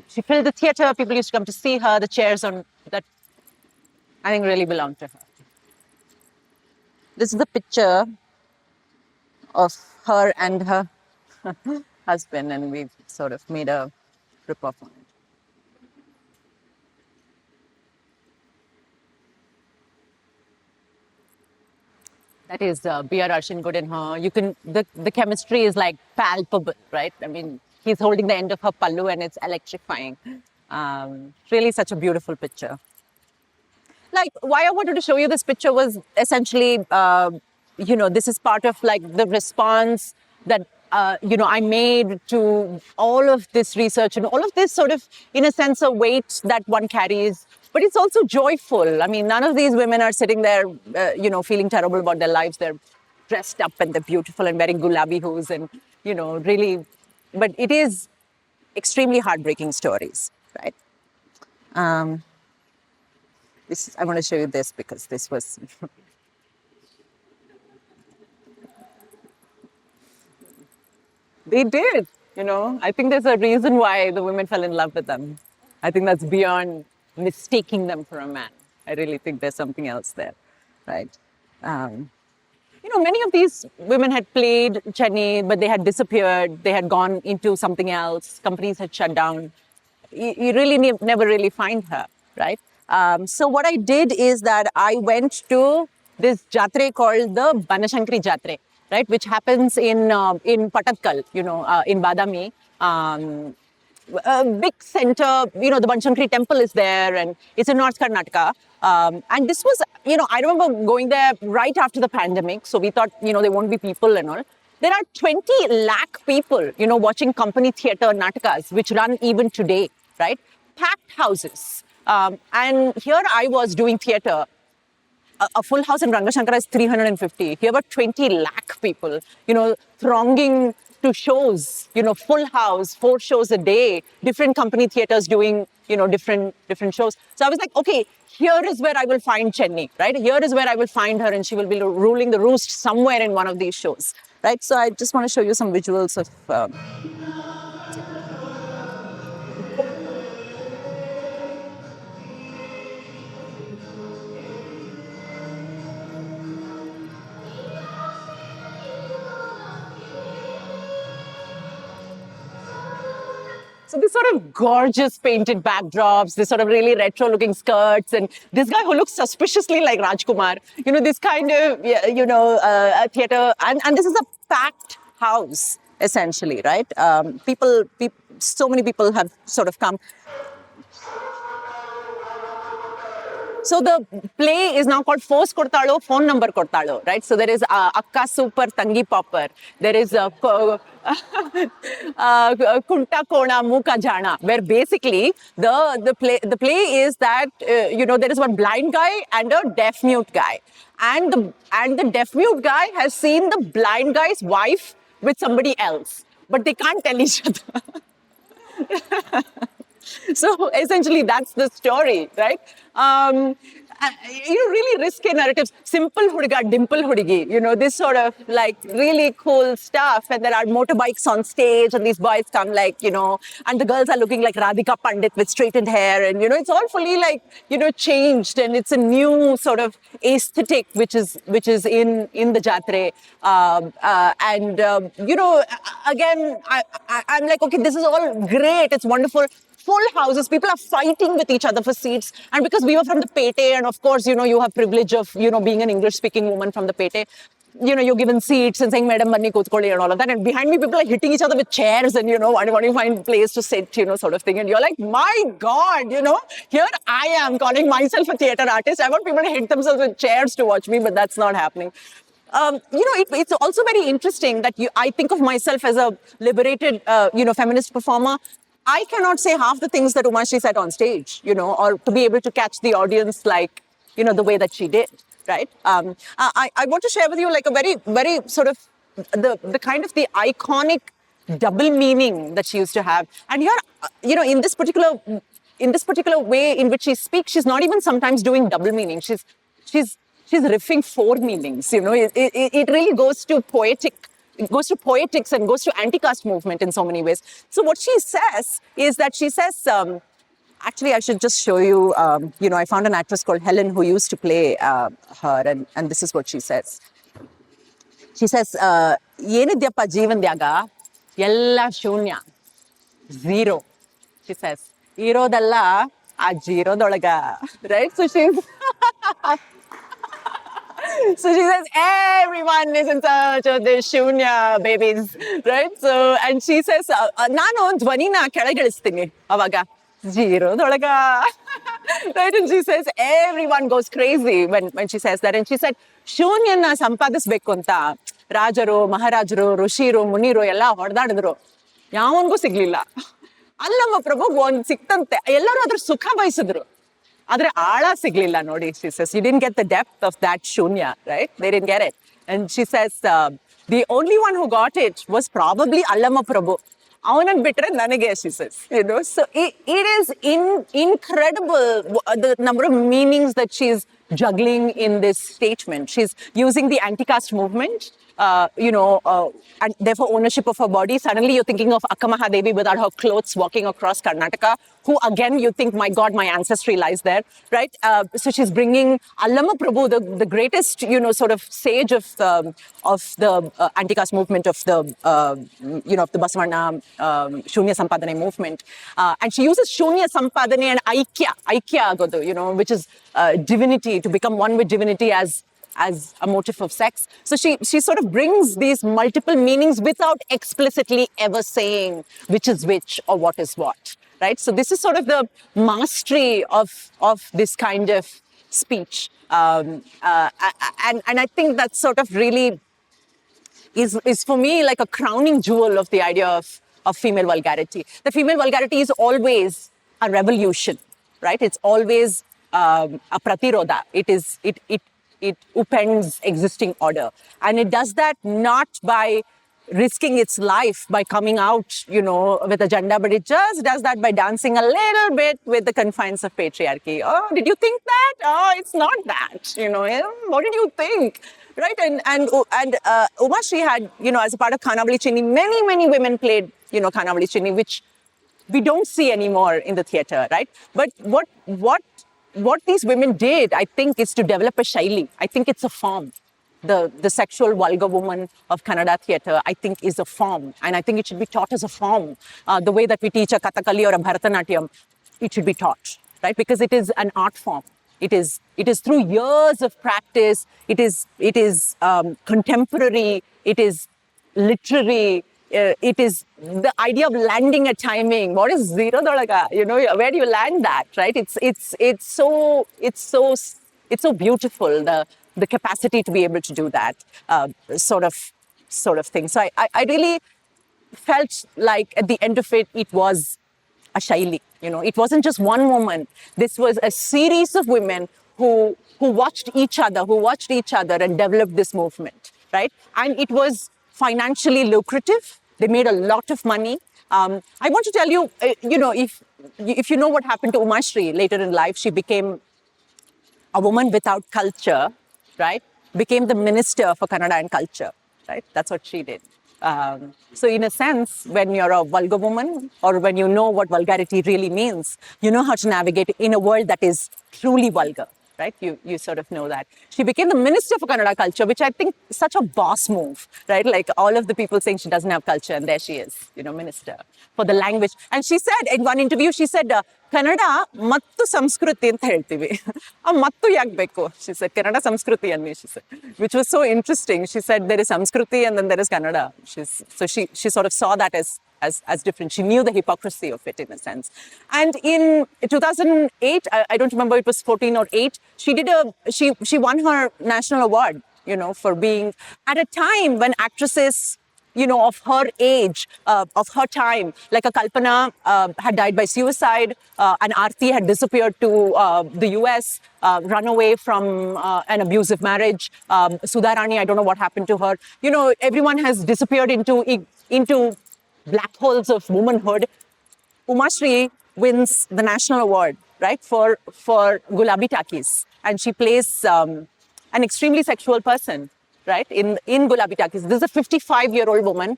[SPEAKER 1] she filled the theater. People used to come to see her. The chairs on that, I think, really belonged to her. This is the picture of her and her husband, and we've sort of made a rip-off on it. That is B.R. Arshin good in her. You can, the chemistry is like palpable, right? I mean, he's holding the end of her pallu and it's electrifying. Really such a beautiful picture. Like, why I wanted to show you this picture was essentially, this is part of like the response that, I made to all of this research and all of this sort of, in a sense, a weight that one carries. But it's also joyful. I mean, none of these women are sitting there, feeling terrible about their lives. They're dressed up and they're beautiful and wearing gulabi hose and, really. But it is extremely heartbreaking stories, right? I want to show you this because this was... They did, I think there's a reason why the women fell in love with them. I think that's beyond mistaking them for a man. I really think there's something else there, right? Many of these women had played Chenni, but they had disappeared. They had gone into something else. Companies had shut down. You really never really find her, right? So what I did is that I went to this jatre called the Banashankari Jatre, right, which happens in Patatkal, in Badami. A big center, the Banashankari temple is there, and it's in North Karnataka. And this was, I remember going there right after the pandemic, so we thought, there won't be people and all. There are 20 lakh people, watching company theatre Natakas, which run even today, right? Packed houses. And here I was doing theatre. A full house in Rangashankara is 350. Here were 20 lakh people, thronging to shows, full house, 4 shows a day, different company theatres doing, different shows. So I was like, okay, here is where I will find Chenni, right? Here is where I will find her and she will be ruling the roost somewhere in one of these shows, right? So I just want to show you some visuals of... So these sort of gorgeous painted backdrops, this sort of really retro-looking skirts, and this guy who looks suspiciously like Rajkumar, this kind of, theatre. And this is a packed house, essentially, right? So many people have sort of come. So the play is now called Force Kortalo, Phone Number Kortalo, right? So there is Akka Super Tangi Popper. There is Kunta Kona Muka Jana, where basically the play is that, there is one blind guy and a deaf mute guy. And the deaf mute guy has seen the blind guy's wife with somebody else, but they can't tell each other. So essentially, that's the story, right? Really risky narratives. Simple hudiga, dimple hudigi. This sort of like really cool stuff. And there are motorbikes on stage, and these boys come and the girls are looking like Radhika Pandit with straightened hair, and it's all fully like changed, and it's a new sort of aesthetic which is in the jatre. Again, I'm like, okay, this is all great. It's wonderful. Full houses, people are fighting with each other for seats. And because we were from the Pete, and of course, you have privilege of, being an English-speaking woman from the Pete, you're given seats and saying, Madam Manni Kutkoli and all of that. And behind me, people are hitting each other with chairs and, why do you find place to sit, sort of thing. And you're like, my God, here I am calling myself a theatre artist. I want people to hit themselves with chairs to watch me, but that's not happening. It's also very interesting that I think of myself as a liberated, feminist performer. I cannot say half the things that Umashi said on stage, or to be able to catch the audience like, the way that she did, right? I want to share with you like a very, very sort of the kind of the iconic double meaning that she used to have. And here, in this particular way in which she speaks, she's not even sometimes doing double meaning. She's riffing 4 meanings, It really goes to poetic, goes to poetics and goes to anti-caste movement in so many ways. So what she says is that she says, actually, I should just show you, I found an actress called Helen who used to play her, and this is what she says. She says, ಏನಿದ್ಯಪ್ಪ ಜೀವನದ್ಯಾಗ ಎಲ್ಲ ಶೂನ್ಯ, zero. She says, ಇರೋದಲ್ಲ ಆ ಜೀರೋದೊಳಗ, right? So she says, everyone is in search of the shunya babies, right? So, and she says, ನಾನು ಧ್ವನಿನ ಕೆಳಗಿಳಿಸ್ತೀನಿ ಅವಾಗ, ಜೀರೋದೊಳಗ. Right? And she says, everyone goes crazy when she says that. And she said, ಶೂನ್ಯನ ಸಂಪಾದಿಸ್ಬೇಕು ಅಂತ ರಾಜರು, ಮಹಾರಾಜರು, ಋಷಿರು, ಮುನಿರು ಎಲ್ಲ ಹೊಡೆದಾಡಿದ್ರು, ಯಾವನ್ಗೂ ಸಿಗ್ಲಿಲ್ಲ. ಅಲ್ಲಮ್ಮ ಪ್ರಭುಗ್ ಒಂದ್ ಸಿಕ್ತಂತೆ, ಎಲ್ಲರೂ ಅದ್ರ ಸುಖ ಬಯಸಿದ್ರು, ಆದ್ರೆ ಆಳ ಸಿಗ್ಲಿಲ್ಲ ನೋಡಿ. She says, you didn't get the depth of that shunya, right? They didn't get it. And she says, the only one who got it was probably Allama Prabhu. ಅವನನ್ನ ಬಿಟ್ರೆ ನನಗೆ, she says, so it is incredible the number of meanings that she's juggling in this statement. She's using the anti-caste movement, and therefore ownership of her body. Suddenly you're thinking of Akka Mahadevi without her clothes walking across Karnataka, who again you think, my God, my ancestry lies there, right? So she's bringing Allama Prabhu, the greatest, sort of sage of the anti-caste movement, of the Basavana Shunya Sampadane movement. And she uses Shunya Sampadane and Aikya agodu, which is divinity, to become one with divinity as a motive of sex. So she sort of brings these multiple meanings without explicitly ever saying which is which or what is what, right? So this is sort of the mastery of this kind of speech. And I think that sort of really is for me like a crowning jewel of the idea of female vulgarity. The female vulgarity is always a revolution, right? It's always a pratirodha. It upends existing order. And it does that not by risking its life by coming out, with agenda, but it just does that by dancing a little bit with the confines of patriarchy. Oh, did you think that? Oh, it's not that, what did you think? Right? And Umashri had, as a part of Khanavali Chinni, many women played, Khanavali Chinni, which we don't see anymore in the theatre, right? But what these women did, I think, is to develop a shaili. I think it's a form. The sexual vulgar woman of Kannada theatre, I think, is a form. And I think it should be taught as a form. The way that we teach a Kathakali or a Bharatanatyam, it should be taught, right? Because it is an art form. It is through years of practice. It is contemporary. It is literary. It is the idea of landing a timing. What is zero dolaga? Where do you land that, right? It's so beautiful, the capacity to be able to do that sort of thing. So I really felt like at the end of it, it was a shaili. It wasn't just one woman. This was a series of women who watched each other and developed this movement, right? And it was financially lucrative. They made a lot of money. I want to tell you, if you know what happened to Umashri later in life, she became a woman without culture, right? Became the minister for Kannada and culture, right? That's what she did. So in a sense, when you're a vulgar woman, or when you know what vulgarity really means, you know how to navigate in a world that is truly vulgar, right? You sort of know that. She became the minister for Kannada culture, which I think is such a boss move, right? Like all of the people saying she doesn't have culture, and there she is, minister for the language. And she said, in one interview, she said, Kannada mattu samskruti anta heltivi. Mattu yak beku? She said, Kannada samskruti anni, she said, which was so interesting. She said, there is samskruti and then there is Kannada. So she sort of saw that as different. She knew the hypocrisy of it in a sense. And in 2008, I don't remember, it was 14 or 8, she won her national award, for being at a time when actresses, of her age, of her time, like a Kalpana had died by suicide, and Aarti had disappeared to the US, run away from an abusive marriage. Sudharani, I don't know what happened to her. Everyone has disappeared into black holes of womanhood. Umashri wins the national award, right, for Gulabi Takis. And she plays an extremely sexual person, right? In Gulabi Takis, this is a 55-year-old woman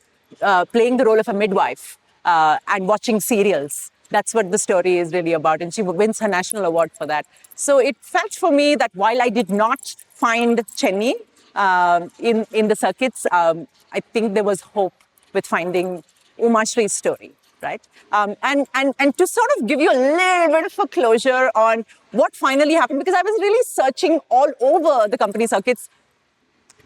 [SPEAKER 1] playing the role of a midwife and watching serials. That's what the story is really about, and she wins her national award for that. So it felt for me that while I did not find Chenni in the circuits, I think there was hope with finding Umashri's story, right? And to sort of give you a little bit of a closure on what finally happened, because I was really searching all over the company circuits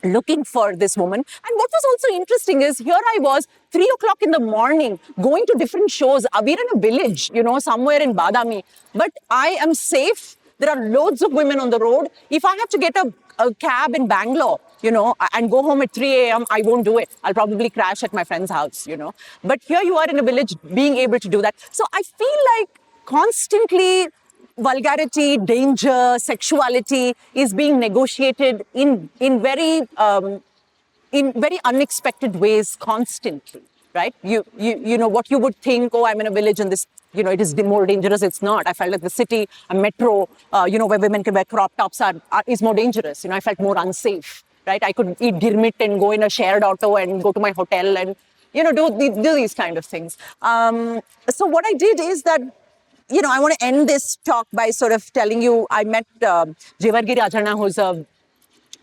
[SPEAKER 1] looking for this woman. And what was also interesting is here I was, 3 o'clock in the morning, going to different shows. We're in a village, somewhere in Badami. But I am safe. There are loads of women on the road. If I have to get a cab in Bangalore, and go home at 3 a.m., I won't do it. I'll probably crash at my friend's house, But here you are in a village being able to do that. So I feel like constantly vulgarity, danger, sexuality is being negotiated in very unexpected ways constantly, right? You know what you would think. Oh, I'm in a village and this, it is more dangerous. It's not. I felt like the city, a metro, where women can wear crop tops is more dangerous. I felt more unsafe, right? I could eat girmit and go in a shared auto and go to my hotel and do these kind of things. So what I did is that, I want to end this talk by sort of telling you, I met Jevargiri Rajana, who's a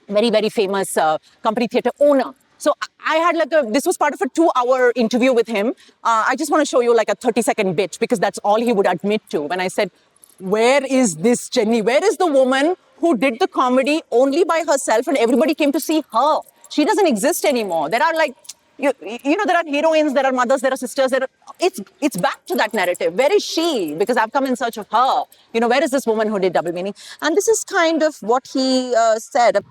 [SPEAKER 1] very, very famous company theatre owner. So I had this was part of a 2-hour interview with him. I just want to show you like a 30-second bit, because that's all he would admit to. When I said, where is this Chenni? Where is the woman who did the comedy only by herself and everybody came to see her? She doesn't exist anymore. There are there are heroines, there are mothers, there are sisters. It's back to that narrative. Where is she? Because I've come in search of her. Where is this woman who did double meaning? And this is kind of what he said.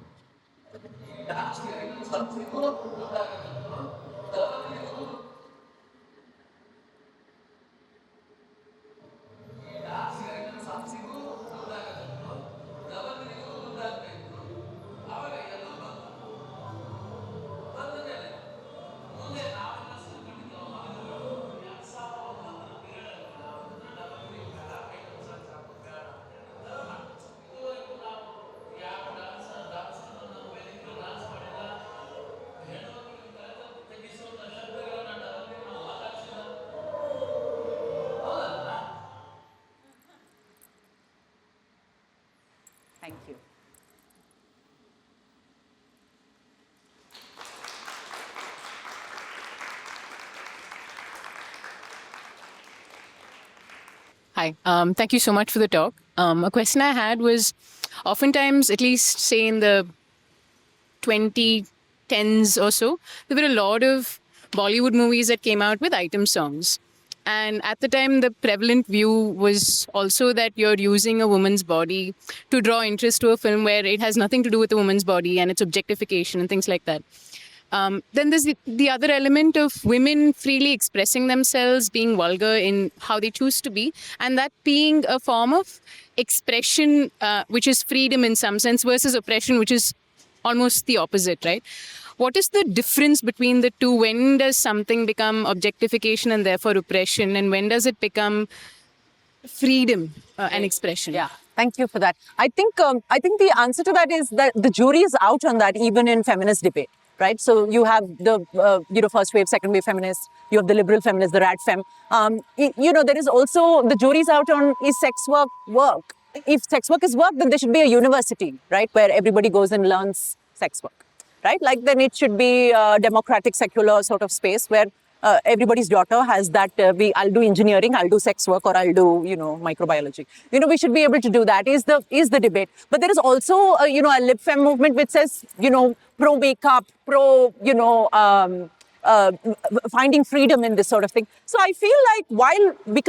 [SPEAKER 1] Thank you.
[SPEAKER 2] Hi, thank you so much for the talk. A question I had was, oftentimes, at least say in the 2010s or so, there were a lot of Bollywood movies that came out with item songs. And at the time, the prevalent view was also that you're using a woman's body to draw interest to a film where it has nothing to do with a woman's body and its objectification and things like that. Then there's the other element of women freely expressing themselves, being vulgar in how they choose to be, and that being a form of expression, which is freedom in some sense, versus oppression, which is almost the opposite, right? What is the difference between the two? When does something become objectification and therefore oppression, and when does it become freedom and expression?
[SPEAKER 1] Yeah, thank you for that. I think the answer to that is that the jury is out on that, even in feminist debate. Right, so you have the first wave, second wave feminists. You have the liberal feminists, the rad fem. There is also the jury's out on, is sex work? If sex work is work, then there should be a university, right, where everybody goes and learns sex work, right? Like then it should be a democratic, secular sort of space where everybody's daughter has that. I'll do engineering, I'll do sex work, or I'll do microbiology. We should be able to do that. Is the debate? But there is also a lib fem movement which says pro makeup, pro finding freedom in this sort of thing. So I feel like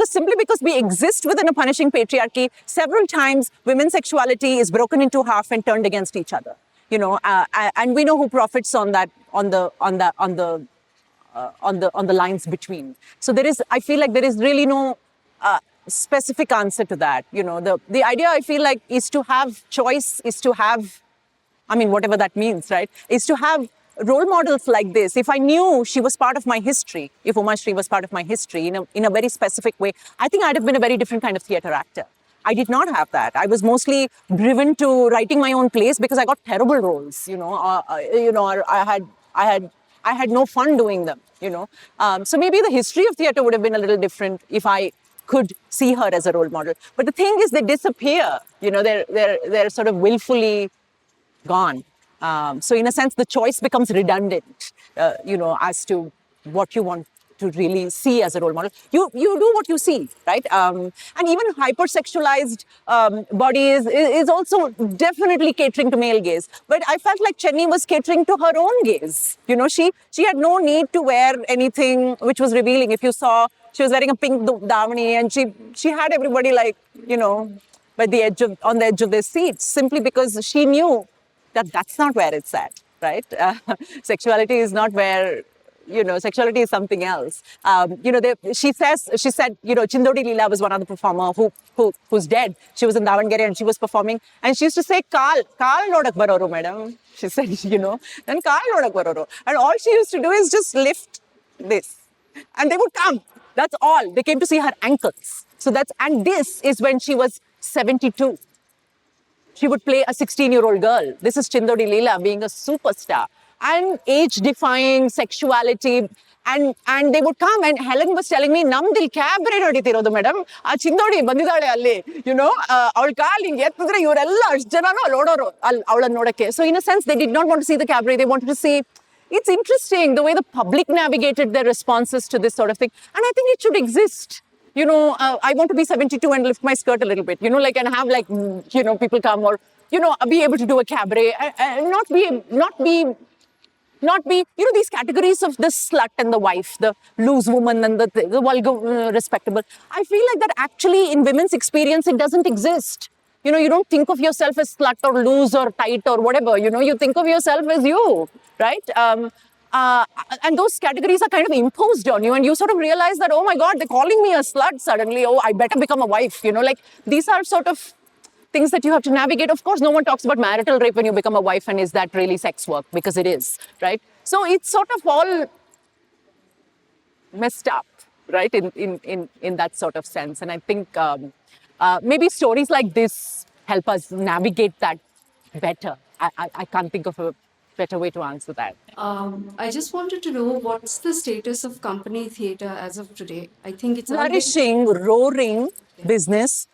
[SPEAKER 1] simply because we exist within a punishing patriarchy, several times women's sexuality is broken into half and turned against each other. And we know who profits on that, on the lines between. So I feel like there is really no specific answer to that. The idea I feel like is to have choice, is to have, whatever that means, right? Is to have role models like this. If I knew she was part of my history, if Umashri was part of my history in a very specific way, I think I'd have been a very different kind of theatre actor. I did not have that. I was mostly driven to writing my own plays because I got terrible roles, or I had no fun doing them, So maybe the history of theatre would have been a little different if I could see her as a role model. But the thing is, they disappear. They're sort of willfully gone. So in a sense, the choice becomes redundant, as to what you want to really see as a role model. You do what you see, right? And even hypersexualized body is also definitely catering to male gaze. But I felt like Chenny was catering to her own gaze. She had no need to wear anything which was revealing. If you saw, she was wearing a pink davani, and she had everybody on the edge of their seats, simply because she knew that that's not where it's at, right? Sexuality is not where, sexuality is something else. She said, Chindodi Leela was one of the performer who's dead. She was in Davangere and she was performing, and she used to say, Kaal nodak baroru, madam. She said, then Kaal nodak baroru. And all she used to do is just lift this, and they would come. That's all. They came to see her ankles. And this is when she was 72. She would play a 16-year-old girl. This is Chindodi Leela being a superstar. And age-defying sexuality. And they would come, and Helen was telling me, Namdil cabaret noditirodu, madam. A Chindodi bandidale alli. Avul kaal hinge ettidre ivrella ashtu jananu allodoru avula nodakke. So in a sense, they did not want to see the cabaret. They wanted to see. It's interesting the way the public navigated their responses to this sort of thing. And I think it should exist. I want to be 72 and lift my skirt a little bit, and have people come, or, be able to do a cabaret, and not be, these categories of the slut and the wife, the loose woman and the vulgar, respectable. I feel like that actually in women's experience, it doesn't exist. You don't think of yourself as slut or loose or tight or whatever, you think of yourself as you, right? And those categories are kind of imposed on you, and you sort of realize that, oh my God, they're calling me a slut suddenly. Oh, I better become a wife. These are sort of things that you have to navigate. Of course, no one talks about marital rape when you become a wife, and is that really sex work? Because it is, right? So it's sort of all messed up, right? In that sort of sense. And I think maybe stories like this help us navigate that better. I can't think of a better way to answer that.
[SPEAKER 3] I just wanted to know what's the status of company theatre as of today? I think it's
[SPEAKER 1] flourishing, roaring business.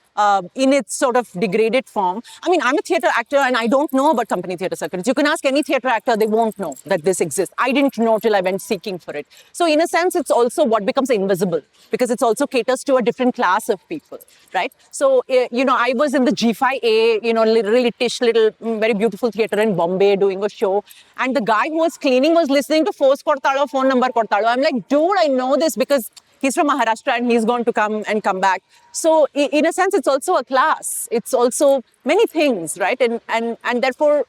[SPEAKER 1] In its sort of degraded form. I mean, I'm a theatre actor and I don't know about company theatre circuits. You can ask any theatre actor, they won't know that this exists. I didn't know till I went seeking for it. So in a sense, it's also what becomes invisible, because it's also caters to a different class of people, right? So, I was in the G5A, really tish little, very beautiful theatre in Bombay doing a show. And the guy who was cleaning was listening to Force Kortalo, phone number Kortalo. I'm like, dude, I know this because he's from Maharashtra and he's going to come back. So in a sense, it's also a class. It's also many things, right? And therefore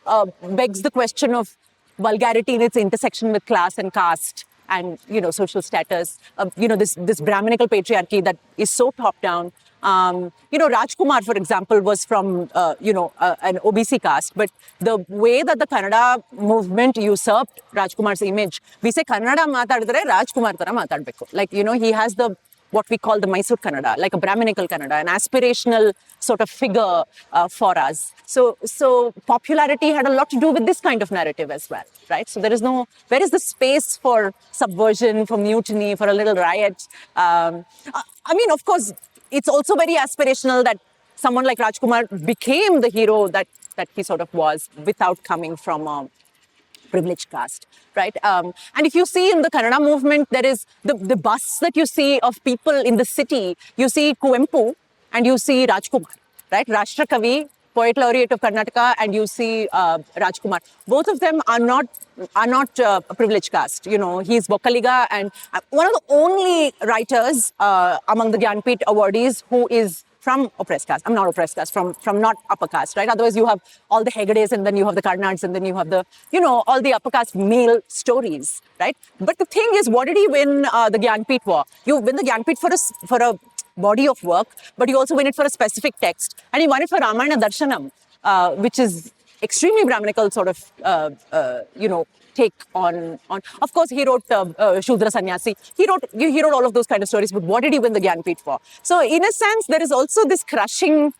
[SPEAKER 1] begs the question of vulgarity in its intersection with class and caste and, social status. This Brahminical patriarchy that is so top down. Rajkumar, for example, was from, an OBC caste, but the way that the Kannada movement usurped Rajkumar's image, we say Kannada matadre, Rajkumar tara matadbeku. Like, he has what we call the Mysore Kannada, like a Brahminical Kannada, an aspirational sort of figure for us. So popularity had a lot to do with this kind of narrative as well, right? So where is the space for subversion, for mutiny, for a little riot? Of course, it's also very aspirational that someone like Rajkumar became the hero that he sort of was without coming from a privileged caste, right? And if you see in the Kannada movement, there is the bus that you see of people in the city. You see Kuvempu and you see Rajkumar, right? Rashtra Kavi, Poet Laureate of Karnataka, and you see Rajkumar. Both of them are not a privileged caste. He's Bokkaliga, and one of the only writers among the Gyanpith awardees who is from oppressed caste. I'm not oppressed caste, from not upper caste, right? Otherwise, you have all the Hegades, and then you have the Karnads, and then you have the, all the upper caste male stories, right? But the thing is, what did he win the Gyanpith for? You win the Gyanpith for a body of work, but you also win it for a specific text. And he won it for Ramayana Darshanam, which is extremely Brahminical sort of, take on. Of course, he wrote Shudra Sannyasi. He wrote all of those kind of stories. But what did he win the Gyanpith for? So, in a sense, there is also this crushing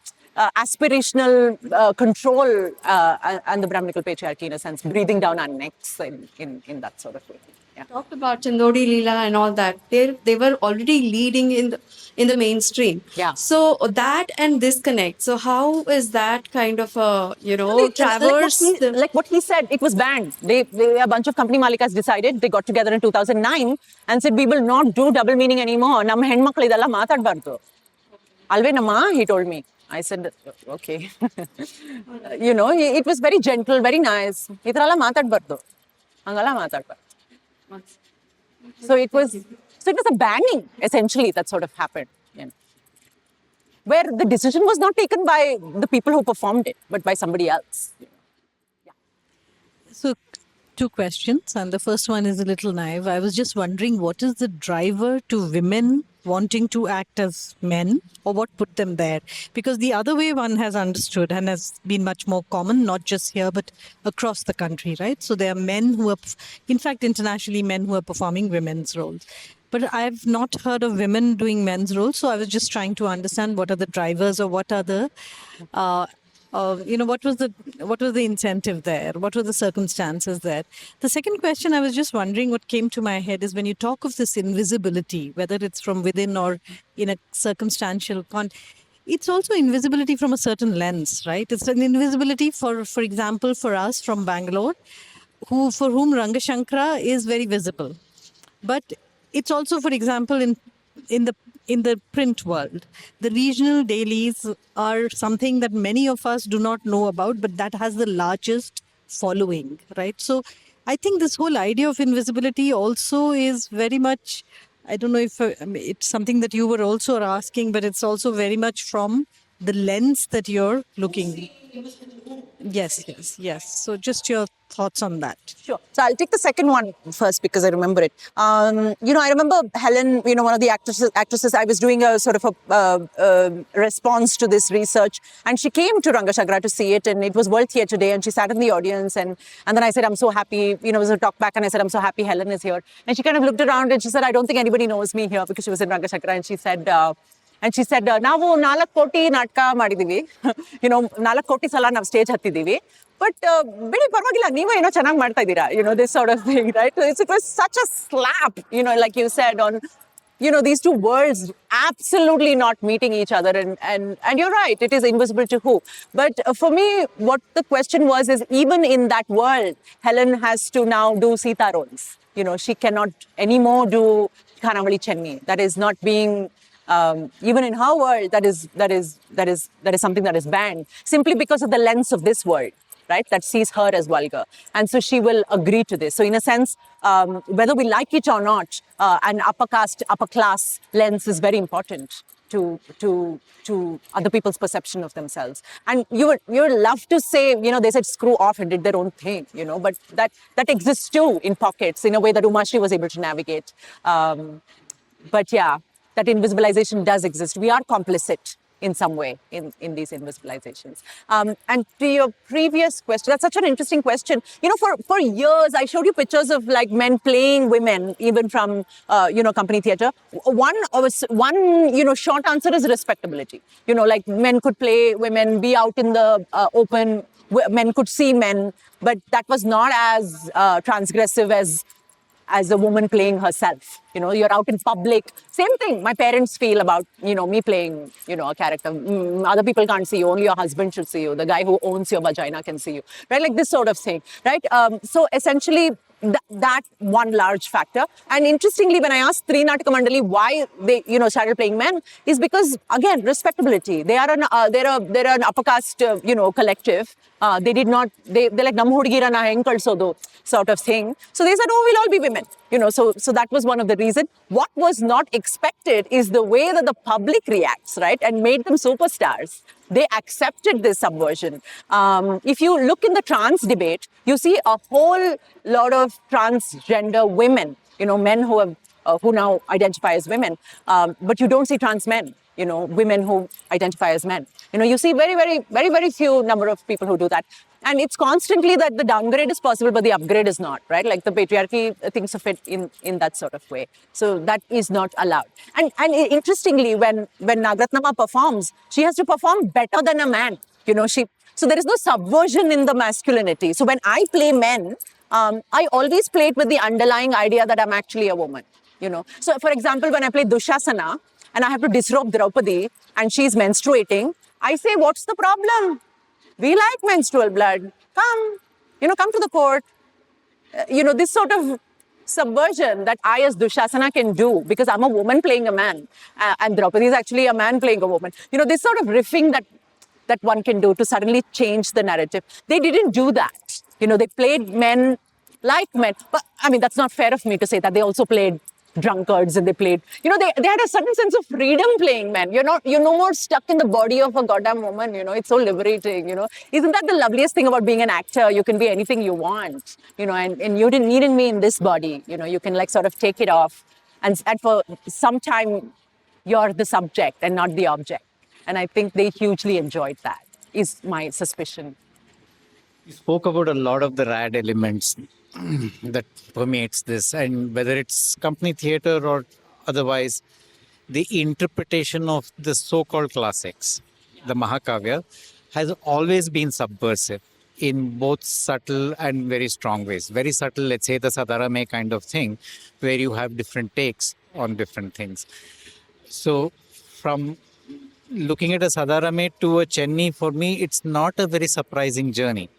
[SPEAKER 1] aspirational control and the Brahminical patriarchy, in a sense, breathing down our necks in that sort of way. Yeah.
[SPEAKER 3] Talked about Chandodi Leela and all that. They were already leading in the mainstream.
[SPEAKER 1] Yeah.
[SPEAKER 3] So that and disconnect. So how is that kind of traverse
[SPEAKER 1] like what he said, it was banned. A bunch of company malikas decided, they got together in 2009 and said, we will not do double meaning anymore. Nam ಹೆಣ್ಮಕ್ಳು ಇದೆಲ್ಲ ಮಾತಾಡಬಾರ್ದು. ಅಲ್ವೇನಮ್ಮ, he told me. I said, okay. It was very gentle, very nice. ಈ ಥರ ಎಲ್ಲ ಮಾತಾಡಬಾರ್ದು, ಹಂಗೆಲ್ಲ ಮಾತಾಡಬಾರ್ದು. So it was a banning, essentially, that sort of happened. Where the decision was not taken by the people who performed it, but by somebody else.
[SPEAKER 4] So, two questions, and the first one is a little naive. I was just wondering, what is the driver to women wanting to act as men, or what put them there? Because the other way one has understood and has been much more common, not just here, but across the country, right? So there are men who are, in fact, internationally, men who are performing women's roles. But I've not heard of women doing men's roles, so I was just trying to understand what are the drivers, or what are the what was the incentive there? What were the circumstances there? The second question, I was just wondering, what came to my head is when you talk of this invisibility, whether it's from within or in a circumstantial it's also invisibility from a certain lens, right? It's an invisibility, for example, for us from Bangalore, for whom Rangashankara is very visible. But it's also, for example, in the print world, the regional dailies are something that many of us do not know about, but that has the largest following, right? So I think this whole idea of invisibility also is very much, I don't know if it's something that you were also asking, but it's also very much from the lens that you're looking. Yes. So just your thoughts on that.
[SPEAKER 1] Sure. So I'll take the second one first because I remember it. I remember Helen, one of the actresses, I was doing a sort of a response to this research, and she came to Rangashankara to see it, and it was World Theatre Day, and she sat in the audience, and then I said, I'm so happy, it was a talk back, and I said, I'm so happy Helen is here. And she kind of looked around and she said, I don't think anybody knows me here, because she was in Rangashankara, and she said, ನಾವು 4 ಕೋಟಿ ನಾಟಕ ಮಾಡಿದೀವಿ, 4 ಕೋಟಿ ಸಲ ನಾವು stage ಹತ್ತಿದೀವಿ, but ಬಿಡಿ ಪರವಾಗಿಲ್ಲ, ನೀವೇ ಏನೋ ಚೆನ್ನಾಗಿ ಮಾಡ್ತಾ ಇದ್ದೀರಾ, this sort of thing, right? So it was such a slap, like you said, on these two worlds absolutely not meeting each other, and you're right, it is invisible to who. But for me, what the question was is, even in that world, Helen has to now do Sita roles. She cannot anymore do Khanavali Chenni. That is not being even in her world, that is something that is banned simply because of the lens of this world, right? That sees her as vulgar, and so she will agree to this. So in a sense, whether we like it or not, an upper caste, upper class lens is very important to other people's perception of themselves. And you would love to say, they said screw off and did their own thing, but that exists too in pockets, in a way that Umashri was able to navigate. But yeah, that invisibilization does exist. We are complicit in some way in these invisibilizations. And to your previous question, that's such an interesting question. For years, I showed you pictures of like men playing women, even from, company theatre. One short answer is respectability. Like men could play women, be out in the open, men could see men, but that was not as transgressive as a woman playing herself. You're out in public. Same thing my parents feel about, me playing, a character. Other people can't see you. Only your husband should see you. The guy who owns your vagina can see you. Right? Like this sort of thing. Right? So essentially, that one large factor. And interestingly, when I asked Three Natika Mandali why they, started playing men, is because, again, respectability. They're an upper caste, collective. They did not, they're like, nam hudgira na heng kalsodu sort of thing. So they said, oh, we'll all be women. So that was one of the reasons. What was not expected is the way that the public reacts, right? And made them superstars. They accepted this subversion. If you look in the trans debate, you see a whole lot of transgender women, men who now identify as women, but you don't see trans men. women who identify as men. You see very, very, very, very few number of people who do that. And it's constantly that the downgrade is possible, but the upgrade is not, right? Like the patriarchy thinks of it in that sort of way. So that is not allowed. And interestingly, when Nagratnama performs, she has to perform better than a man. So there is no subversion in the masculinity. So when I play men, I always play it with the underlying idea that I'm actually a woman. So for example, when I play Dushasana and I have to disrobe Draupadi and she's menstruating, I say, what's the problem? We like menstrual blood. Come to the court. This sort of subversion that I as Dushasana can do because I'm a woman playing a man and Draupadi is actually a man playing a woman. This sort of riffing that one can do to suddenly change the narrative. They didn't do that. They played men like men. But I mean, that's not fair of me to say that. They also played drunkards and they played, they had a certain sense of freedom playing men. You're no more stuck in the body of a goddamn woman. It's so liberating. Isn't that the loveliest thing about being an actor? You can be anything you want, and you didn't need me in this body. You can like sort of take it off and for some time you're the subject and not the object. And I think they hugely enjoyed that, is my suspicion.
[SPEAKER 5] You spoke about a lot of the rad elements that permeates this, and whether it's company theater or otherwise, the interpretation of the so-called classics, the Mahakavya, has always been subversive in both subtle and very strong ways. Very subtle, let's say the Sadarame kind of thing, where you have different takes on different things. So from looking at a Sadarame to a Chenni, for me, it's not a very surprising journey.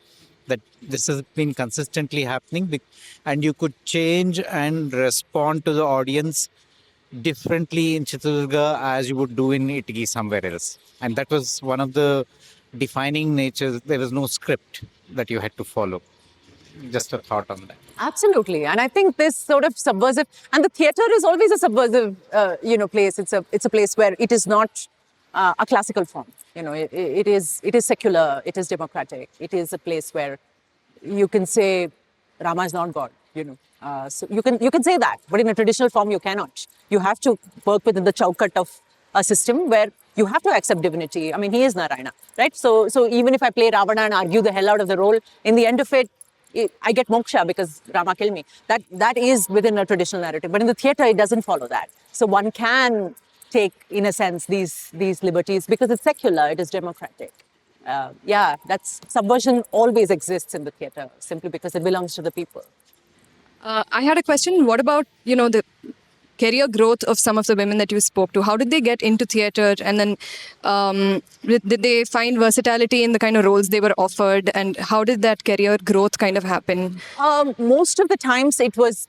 [SPEAKER 5] That this has been consistently happening, and you could change and respond to the audience differently in Chitradurga as you would do in Itigi somewhere else. And that was one of the defining natures. There was no script that you had to follow. Just a thought on that.
[SPEAKER 1] Absolutely. And I think this sort of subversive, and the theater is always a subversive, place. It's a place where it is not a classical form. It is secular, it is democratic. It is a place where you can say Rama is not God, so you can say that, but in a traditional form you cannot. You have to work within the chaukat of a system where you have to accept divinity. I mean, he is Narayana, right? So even if I play Ravana and argue the hell out of the role, in the end of it, I get moksha because Rama killed me. That is within a traditional narrative, but in the theater it doesn't follow that. So one can take, in a sense, these liberties because it's secular, it is democratic. That's subversion always exists in the theater simply because it belongs to the people.
[SPEAKER 6] I had a question. What about, the career growth of some of the women that you spoke to? How did they get into theater? And then did they find versatility in the kind of roles they were offered? And how did that career growth kind of happen?
[SPEAKER 1] Most of the times it was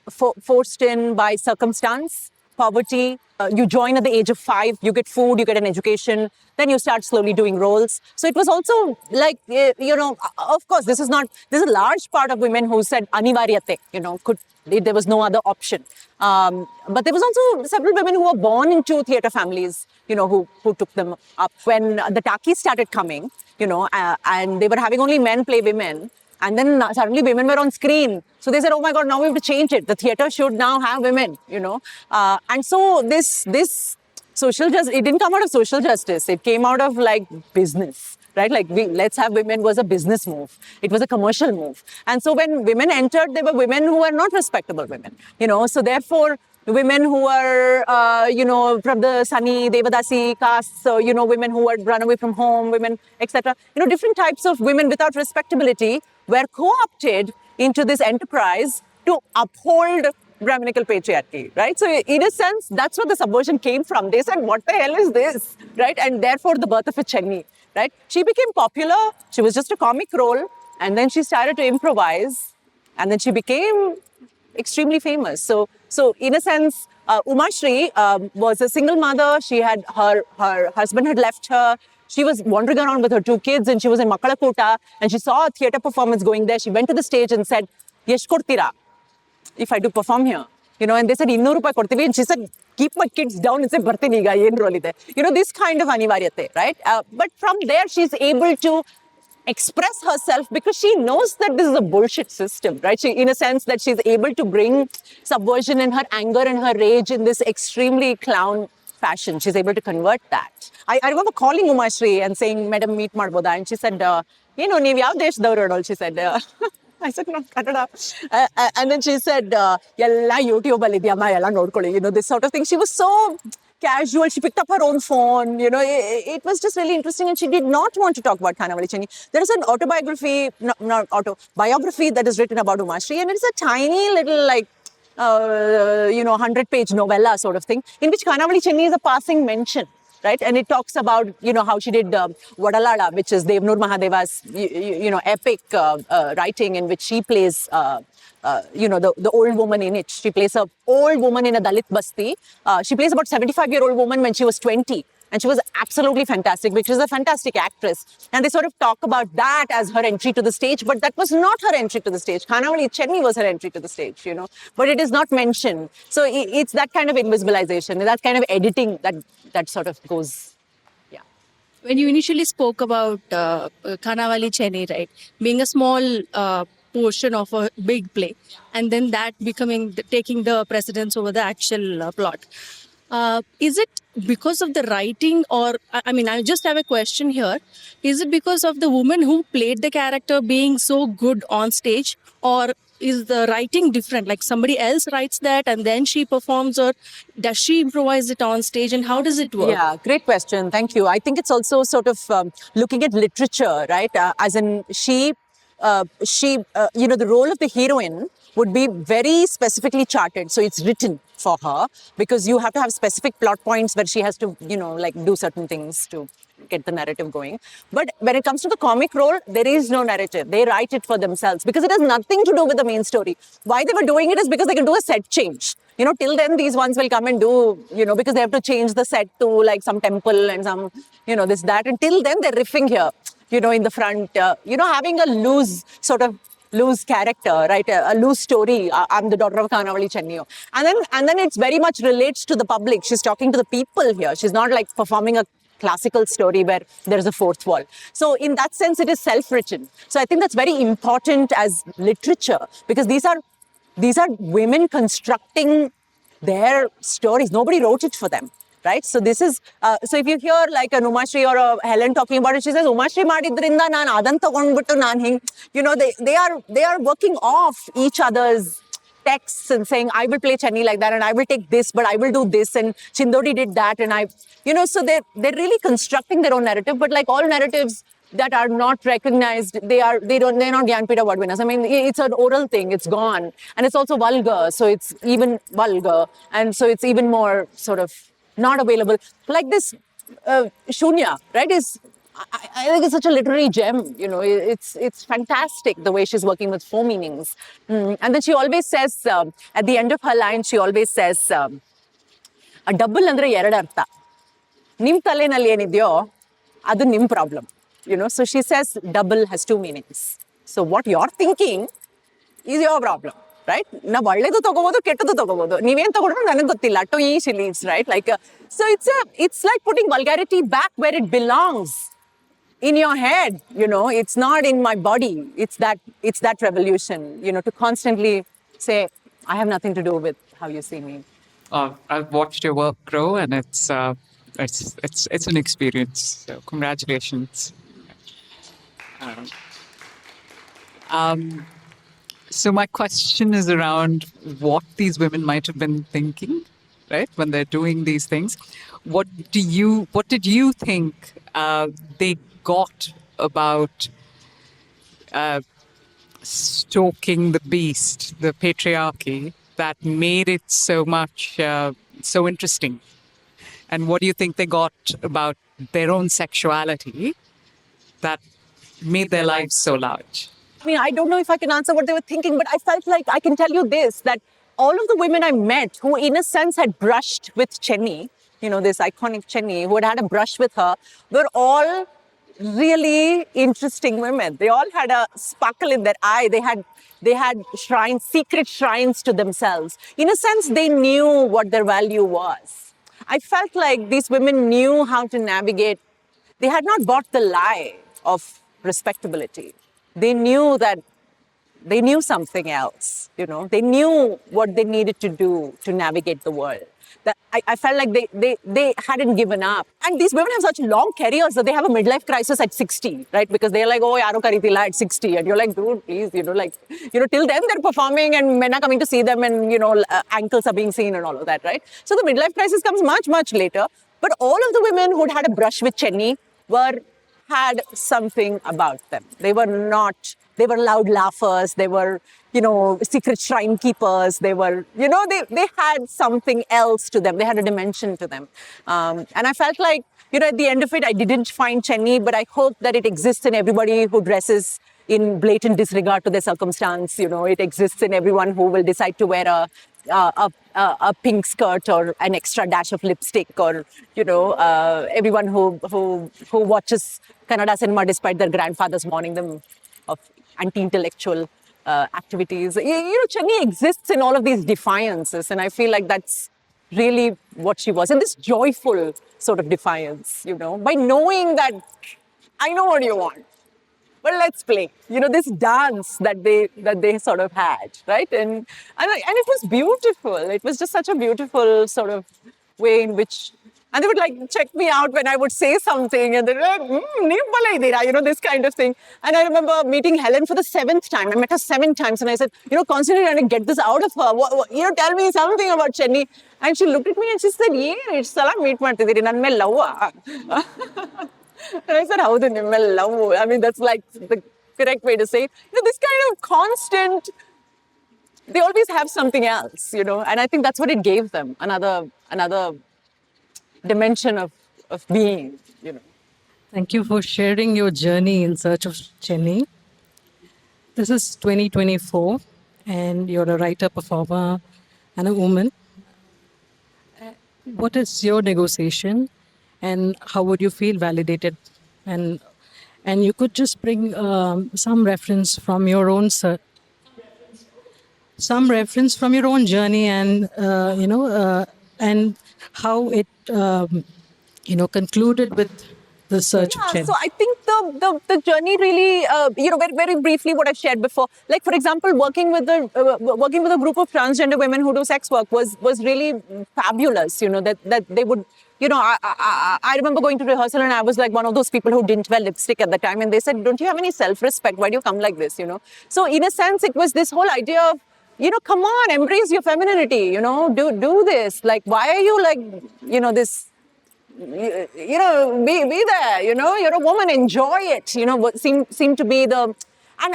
[SPEAKER 1] forced in by circumstance, poverty. You join at the age of 5, you get food, you get an education, then you start slowly doing roles. So it was also like, of course, there's a large part of women who said anivaryate, there was no other option. But there was also several women who were born into theatre families, who took them up. When the talkies started coming, and they were having only men play women, and then suddenly women were on screen. So they said, oh my God, now we have to change it. The theatre should now have women, And so this social justice, it didn't come out of social justice. It came out of like business, right? Like let's have women was a business move. It was a commercial move. And so when women entered, there were women who were not respectable women, So therefore, women who were, from the Sani, Devadasi caste, so, women who had run away from home, women, etc. Different types of women without respectability were co-opted into this enterprise to uphold Brahminical patriarchy, right? So in a sense, that's where the subversion came from. They said, what the hell is this, right? And therefore the birth of a Chenni, right? She became popular. She was just a comic role. And then she started to improvise. And then she became extremely famous. So in a sense, Uma Shri was a single mother. She had her husband had left her. She was wandering around with her 2 kids and she was in Makalakota and she saw a theatre performance going there. She went to the stage and said, "Yesh kortira, if I do perform here." And they said, "Innu rupai kortivi." And she said, "Keep my kids down and say, bharti nahi ga, yen roli de." This kind of anivaryate, right? But from there, she's able to express herself because she knows that this is a bullshit system, right? She, in a sense that she's able to bring subversion in her anger and her rage in this extremely clown fashion. She's able to convert that. I remember calling Umashri and saying, Madam, meet Marboda. And she said, ನೀವು ಯಾವ ದೇಶದವರು? She said, I said, no, Kannada. And then she said, ಎಲ್ಲ YouTube ಅಲ್ಲಿ ಇದೆಯಮ್ಮ, ಎಲ್ಲ ನೋಡ್ಕೊಳ್ಳಿ, this sort of thing. She was so casual. She picked up her own phone. It was just really interesting. And she did not want to talk about Khanavali Chenni. There is an biography that is written about Umashri, and it's a tiny little 100-page novella sort of thing, in which Khanavali Chenni is a passing mention. Right, and it talks about how she did Vadalada, which is Devnur Mahadeva's epic writing, in which she plays the old woman in it. She plays a old woman in a Dalit basti. She plays about 75-year-old woman when she was 20. And she was absolutely fantastic, because she's a fantastic actress. And they sort of talk about that as her entry to the stage, but that was not her entry to the stage. Khanavali Chenni was her entry to the stage, but it is not mentioned. So it's that kind of invisibilization, that kind of editing that sort of goes, yeah.
[SPEAKER 7] When you initially spoke about Khanavali Chenni, right, being a small portion of a big play, and then that taking the precedence over the actual plot. Is it because of the writing, or I just have a question here. Is it because of the woman who played the character being so good on stage, or is the writing different? Like somebody else writes that and then she performs, or does she improvise it on stage, and how does it work?
[SPEAKER 1] Yeah, great question. Thank you. I think it's also sort of looking at literature, right? As in the role of the heroine would be very specifically charted. So it's written for her, because you have to have specific plot points where she has to, do certain things to get the narrative going. But when it comes to the comic role, there is no narrative. They write it for themselves, because it has nothing to do with the main story. Why they were doing it is because they can do a set change. Till then these ones will come and do, because they have to change the set to like some temple and some, this, that. And till then they're riffing here, in the front, having a loose character, right? A loose story. I'm the daughter of Khanavali Chenni. And then it's very much relates to the public. She's talking to the people here. She's not like performing a classical story where there's a fourth wall. So in that sense, it is self-written. So I think that's very important as literature, because these are women constructing their stories. Nobody wrote it for them. Right? So this is, so if you hear like an Umashri or a Helen talking about it, she says, Umashri madidrinda nan adan tagondbittu nan hing, they are working off each other's texts and saying, I will play Chenni like that, and I will take this, but I will do this, and Chindodi did that, and so they're really constructing their own narrative. But like all narratives that are not recognized, they're not Gyanpita award winners. I mean, it's an oral thing, it's gone, and it's also vulgar, so it's even vulgar, and so it's even more sort of not available. Like this Shunya, right, I think it's such a literary gem. It's fantastic the way she's working with four meanings. And then she always says, at the end of her line, she always says, a double andre ಎರಡು ಅರ್ಥ. ನಿಮ್ ತಲೆನಲ್ಲಿ ಏನಿದೆಯೋ ಅದು ನಿಮ್ problem. So she says double has two meanings. So what you're thinking is your problem. Right? ನಾವು ಒಳ್ಳೇದು ತಗೋಬಹುದು, ಕೆಟ್ಟದ್ದು ತಗೋಬಹುದು. ನೀವೇನ್ ತಗೊಂಡ್ರು ನನಗೆ ಗೊತ್ತಿಲ್ಲ. To each she leaves, right? Like, so it's like putting vulgarity back where it belongs, in your head. It's not in my body. It's that revolution. To constantly say, I have nothing to do with how you see me.
[SPEAKER 8] I've watched your work grow, and it's an experience. So congratulations. So my question is around what these women might have been thinking, right, when they're doing these things. What did you think they got about stoking the beast, the patriarchy, that made it so much so interesting? And what do you think they got about their own sexuality that made their lives so large?
[SPEAKER 1] I mean, I don't know if I can answer what they were thinking, but I felt like I can tell you this, that all of the women I met who in a sense had brushed with Chenni, this iconic Chenni, who had a brush with her, were all really interesting women. They all had a sparkle in their eye. They had shrines, secret shrines to themselves. In a sense, they knew what their value was. I felt like these women knew how to navigate. They had not bought the lie of respectability. They knew that they knew something else. They knew what they needed to do to navigate the world. that I felt like they hadn't given up. And these women have such long careers that they have a midlife crisis at 60, right? Because they're like, oh, yaro kari thi la at 60. And you're like, dude, please, till then they're performing and men are coming to see them and, ankles are being seen and all of that, right? So the midlife crisis comes much, much later. But all of the women who'd had a brush with Chenny had something about them. They were loud laughers. They were, secret shrine keepers. They were, they had something else to them. They had a dimension to them. And I felt like, at the end of it, I didn't find Chenny, but I hope that it exists in everybody who dresses in blatant disregard to their circumstance. It exists in everyone who will decide to wear a pink skirt or an extra dash of lipstick, or everyone who watches Kannada cinema despite their grandfathers warning them of anti-intellectual activities. Chenny exists in all of these defiances, and I feel like that's really what she was, in this joyful sort of defiance, by knowing that I know what you want. Well, let's play. This dance that they sort of had, right? And it was beautiful. It was just such a beautiful sort of way in which, and they would like check me out when I would say something, and they're like, this kind of thing. And I remember meeting Helen for the 7th time. I met her 7 times, and I said, constantly trying to get this out of her. Tell me something about Chenny. And she looked at me and she said, it's sala meet ಮಾಡ್ತಿದ್ದೀರಿ ನನ್ನ ಮೇಲೆ love. And I said, how the nimmel love? I mean, that's like the correct way to say it. This kind of constant, they always have something else, and I think that's what it gave them, another dimension of being,
[SPEAKER 4] Thank you for sharing your journey in search of Chenny. This is 2024, and you're a writer, performer, and a woman. What is your negotiation, and how would you feel validated? And you could just bring some reference from your own journey, and how it concluded with the search of Chenny.
[SPEAKER 1] So I think the journey really, very, very briefly, what I've shared before. Like, for example, working with a group of transgender women who do sex work was really fabulous. That they would, I remember going to rehearsal and I was like one of those people who didn't wear lipstick at the time, and they said, "Don't you have any self-respect? Why do you come like this?" So in a sense, it was this whole idea of, come on, embrace your femininity. Do this. Like, why are you like, this? Be there, you're a woman, enjoy it, what seemed to be and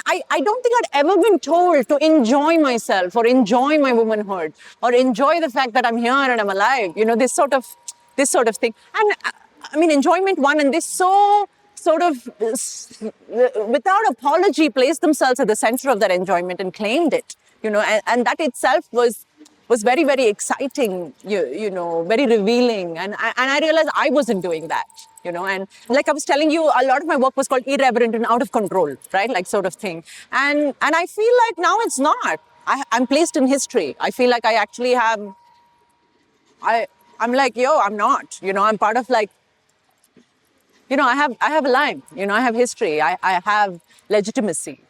[SPEAKER 1] I don't think I'd ever been told to enjoy myself or enjoy my womanhood or enjoy the fact that I'm here and I'm alive, this sort of thing. And I mean, enjoyment won, and they so sort of without apology placed themselves at the center of that enjoyment and claimed it, and that itself was very, very exciting, very revealing. And I realized I wasn't doing that, and like I was telling you, a lot of my work was called irreverent and out of control, right? Like sort of thing. And I feel like now it's not. I'm placed in history. I feel like I actually have, I'm like, I'm not, I'm part of like, I have a line, I have history, I have legitimacy,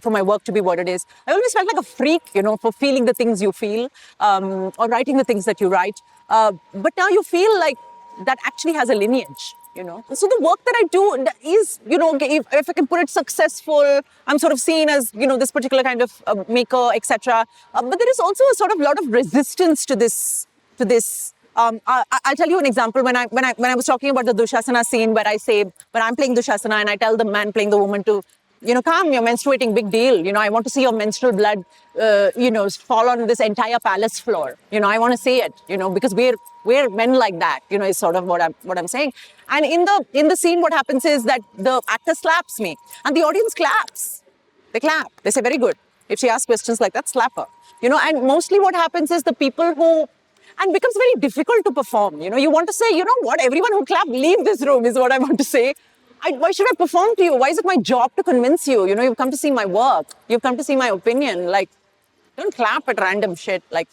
[SPEAKER 1] for my work to be what it is. I always felt like a freak, for feeling the things you feel, or writing the things that you write. But now you feel like that actually has a lineage, So the work that I do is, if I can put it successful, I'm sort of seen as, this particular kind of maker, etc. But there is also a sort of lot of resistance to this. I'll tell you an example. When I was talking about the Dushasana scene, where I say, when I'm playing Dushasana and I tell the man playing the woman to, come, you're menstruating, big deal. I want to see your menstrual blood, fall on this entire palace floor. I want to see it, because we're men like that, is sort of what I'm saying. And in the scene, what happens is that the actor slaps me and the audience claps. They clap. They say, very good. If she asks questions like that, slap her. And mostly what happens is the people who, and becomes very difficult to perform. You want to say, what, everyone who clapped, leave this room, is what I want to say. Why should I perform to you? Why is it my job to convince you? You've come to see my work. You've come to see my opinion. Like, don't clap at random shit. Like,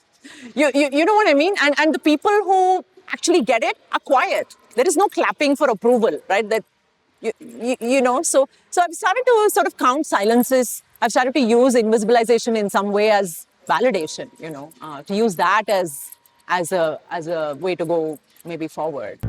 [SPEAKER 1] you know what I mean? And the people who actually get it are quiet. There is no clapping for approval, right? That, so I've started to sort of count silences. I've started to use invisibilization in some way as validation, to use that as as a way to go maybe forward.